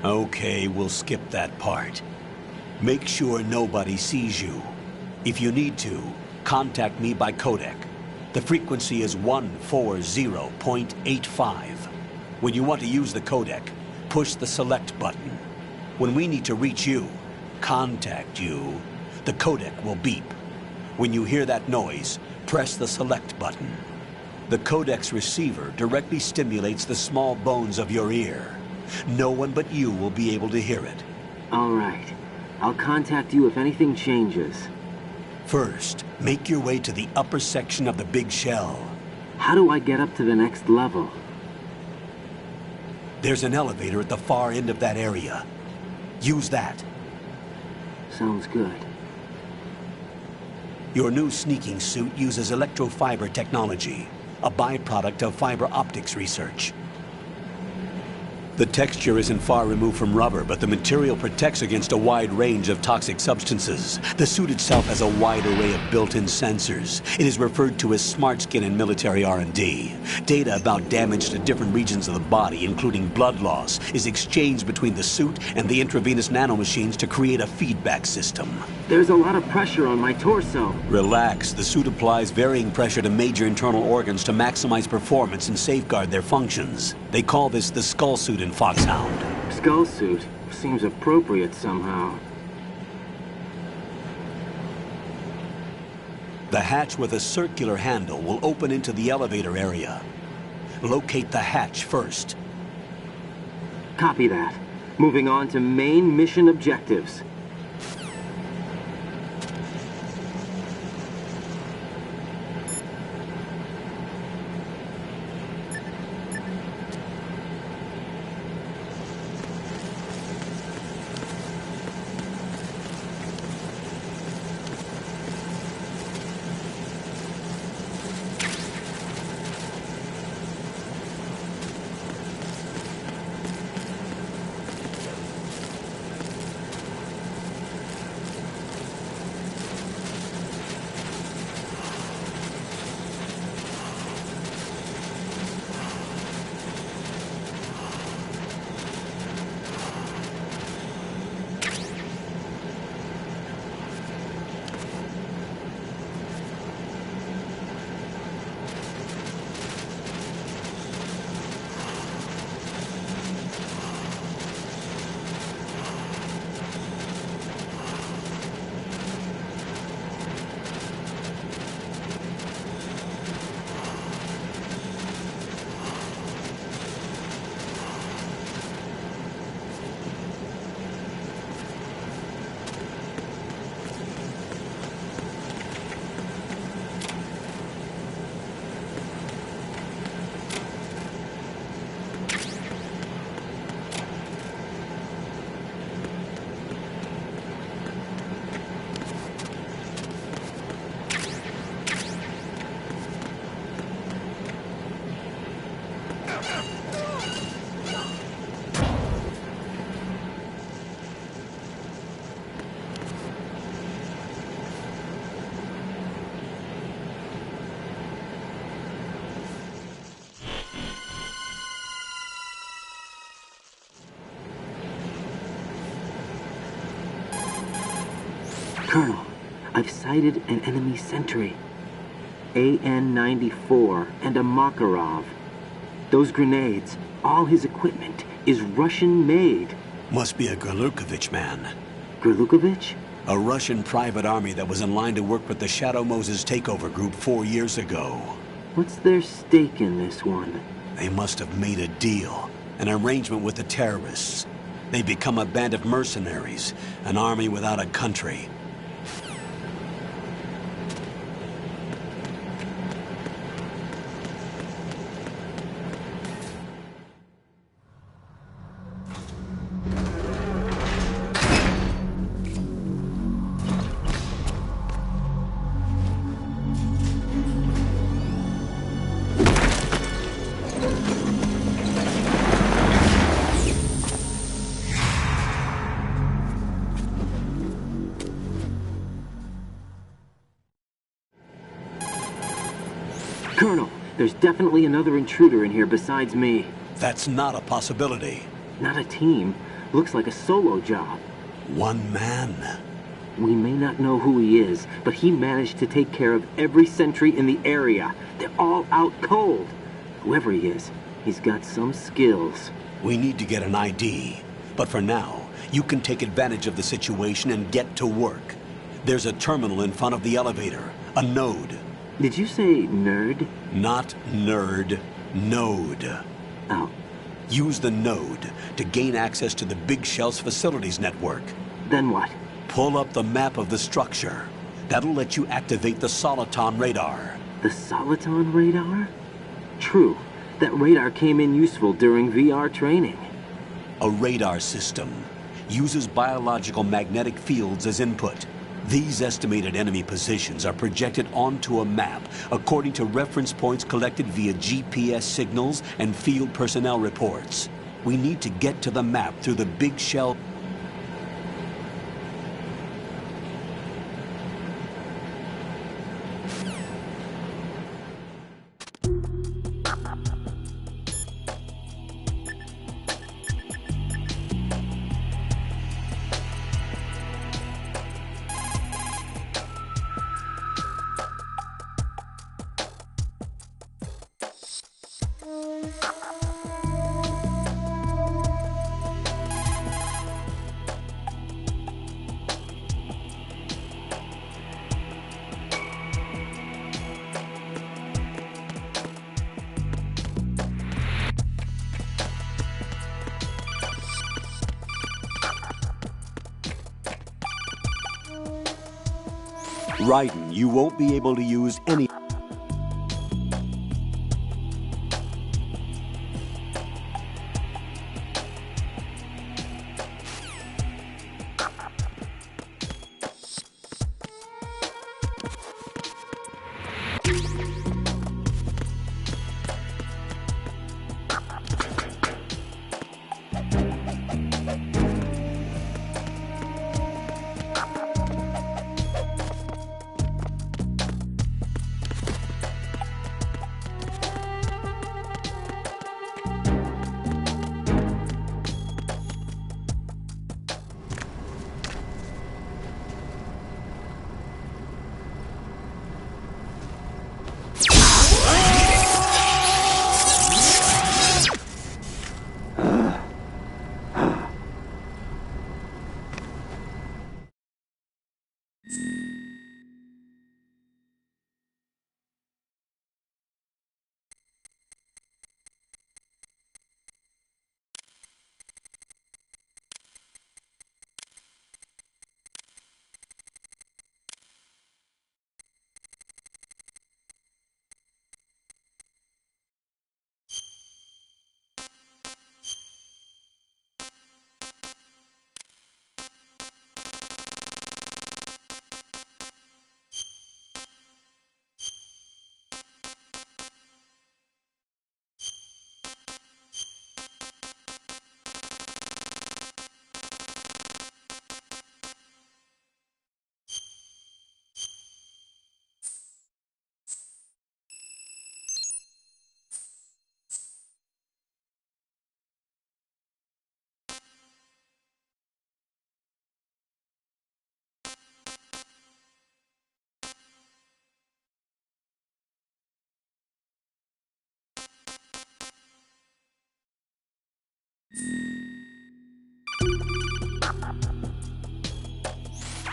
Okay, we'll skip that part. Make sure nobody sees you. If you need to, contact me by codec. The frequency is 140.85. When you want to use the codec, push the select button. When we need to reach you, contact you, the codec will beep. When you hear that noise, press the select button. The codec's receiver directly stimulates the small bones of your ear. No one but you will be able to hear it. All right. I'll contact you if anything changes. First, make your way to the upper section of the big shell. How do I get up to the next level? There's an elevator at the far end of that area. Use that. Sounds good. Your new sneaking suit uses electrofiber technology, a byproduct of fiber optics research. The texture isn't far removed from rubber, but the material protects against a wide range of toxic substances. The suit itself has a wide array of built-in sensors. It is referred to as smart skin in military R&D. Data about damage to different regions of the body, including blood loss, is exchanged between the suit and the intravenous nanomachines to create a feedback system. There's a lot of pressure on my torso. Relax. The suit applies varying pressure to major internal organs to maximize performance and safeguard their functions. They call this the skull suit in Foxhound. Skull suit seems appropriate somehow. The hatch with a circular handle will open into the elevator area. Locate the hatch first. Copy that. Moving on to main mission objectives. Colonel, I've sighted an enemy sentry. AN-94 and a Makarov. Those grenades, all his equipment, is Russian-made. Must be a Gerlukovich man. Gerlukovich? A Russian private army that was in line to work with the Shadow Moses takeover group 4 years ago. What's their stake in this one? They must have made a deal, an arrangement with the terrorists. They become a band of mercenaries, an army without a country. Colonel, there's definitely another intruder in here besides me. That's not a possibility. Not a team. Looks like a solo job. One man. We may not know who he is, but he managed to take care of every sentry in the area. They're all out cold. Whoever he is, he's got some skills. We need to get an ID. But for now, you can take advantage of the situation and get to work. There's a terminal in front of the elevator. A node. Did you say nerd? Not nerd. Node. Oh. Use the node to gain access to the Big Shell's facilities network. Then what? Pull up the map of the structure. That'll let you activate the Soliton radar. The Soliton radar? True. That radar came in useful during VR training. A radar system uses biological magnetic fields as input. These estimated enemy positions are projected onto a map according to reference points collected via GPS signals and field personnel reports. We need to get to the map through the Big Shell. Raiden, you won't be able to use any...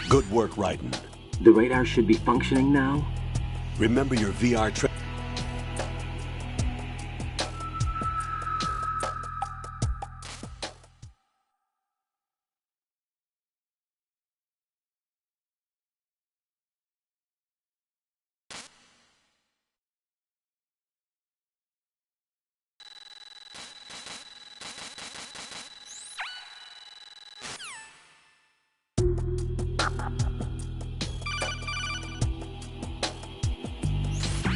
Good work, Raiden. The radar should be functioning now? Remember your VR trip.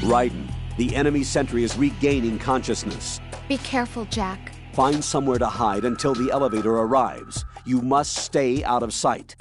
Raiden, the enemy sentry is regaining consciousness. Be careful, Jack. Find somewhere to hide until the elevator arrives. You must stay out of sight.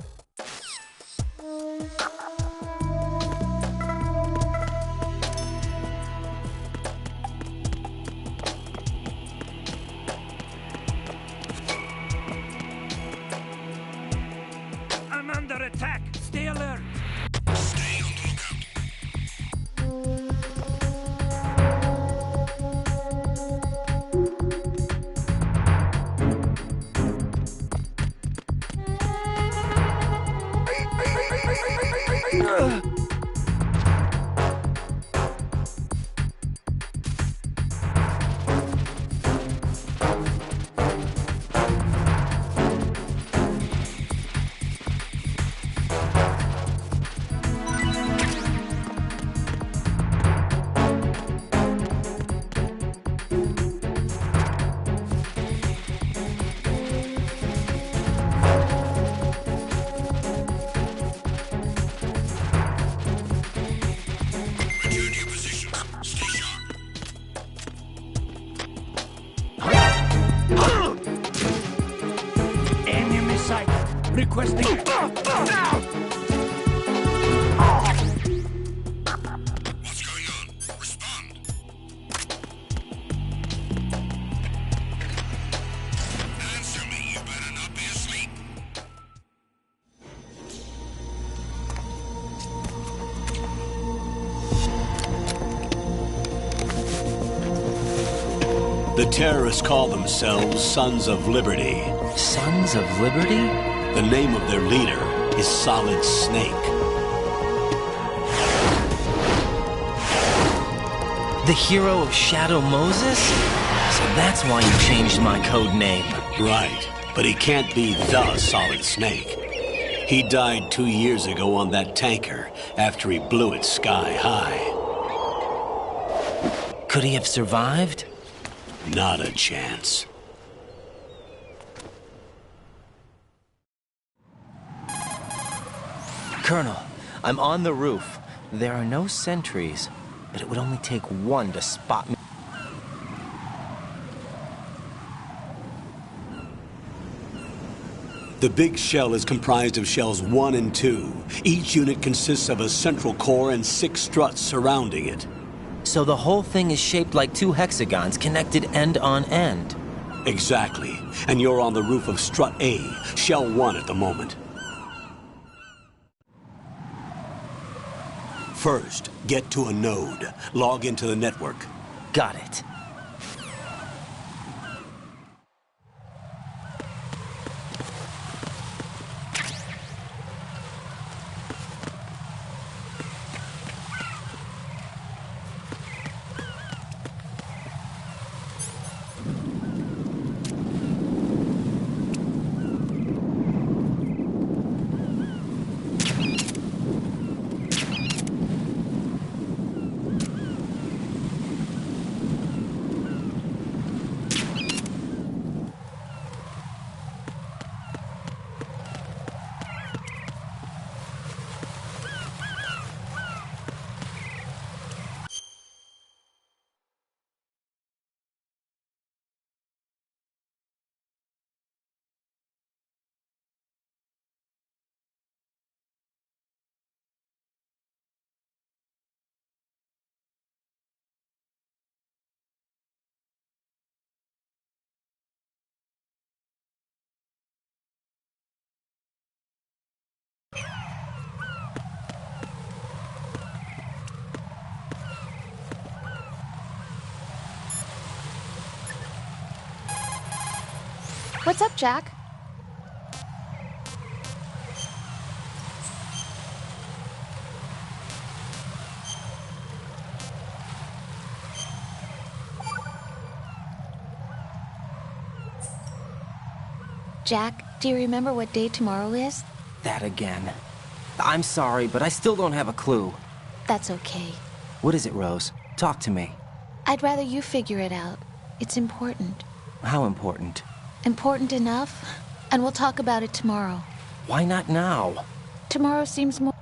Requesting... The terrorists call themselves Sons of Liberty. Sons of Liberty? The name of their leader is Solid Snake. The hero of Shadow Moses? So that's why you changed my code name. Right, but he can't be the Solid Snake. He died 2 years ago on that tanker after he blew it sky high. Could he have survived? Not a chance. Colonel, I'm on the roof. There are no sentries, but it would only take one to spot me. The big shell is comprised of shells 1 and 2. Each unit consists of a central core and 6 struts surrounding it. So the whole thing is shaped like 2 hexagons connected end on end. Exactly. And you're on the roof of strut A, shell 1 at the moment. First, get to a node. Log into the network. Got it. What's up, Jack? Jack, do you remember what day tomorrow is? That again. I'm sorry, but I still don't have a clue. That's okay. What is it, Rose? Talk to me. I'd rather you figure it out. It's important. How important? Important enough, and we'll talk about it tomorrow. Why not now? Tomorrow seems more...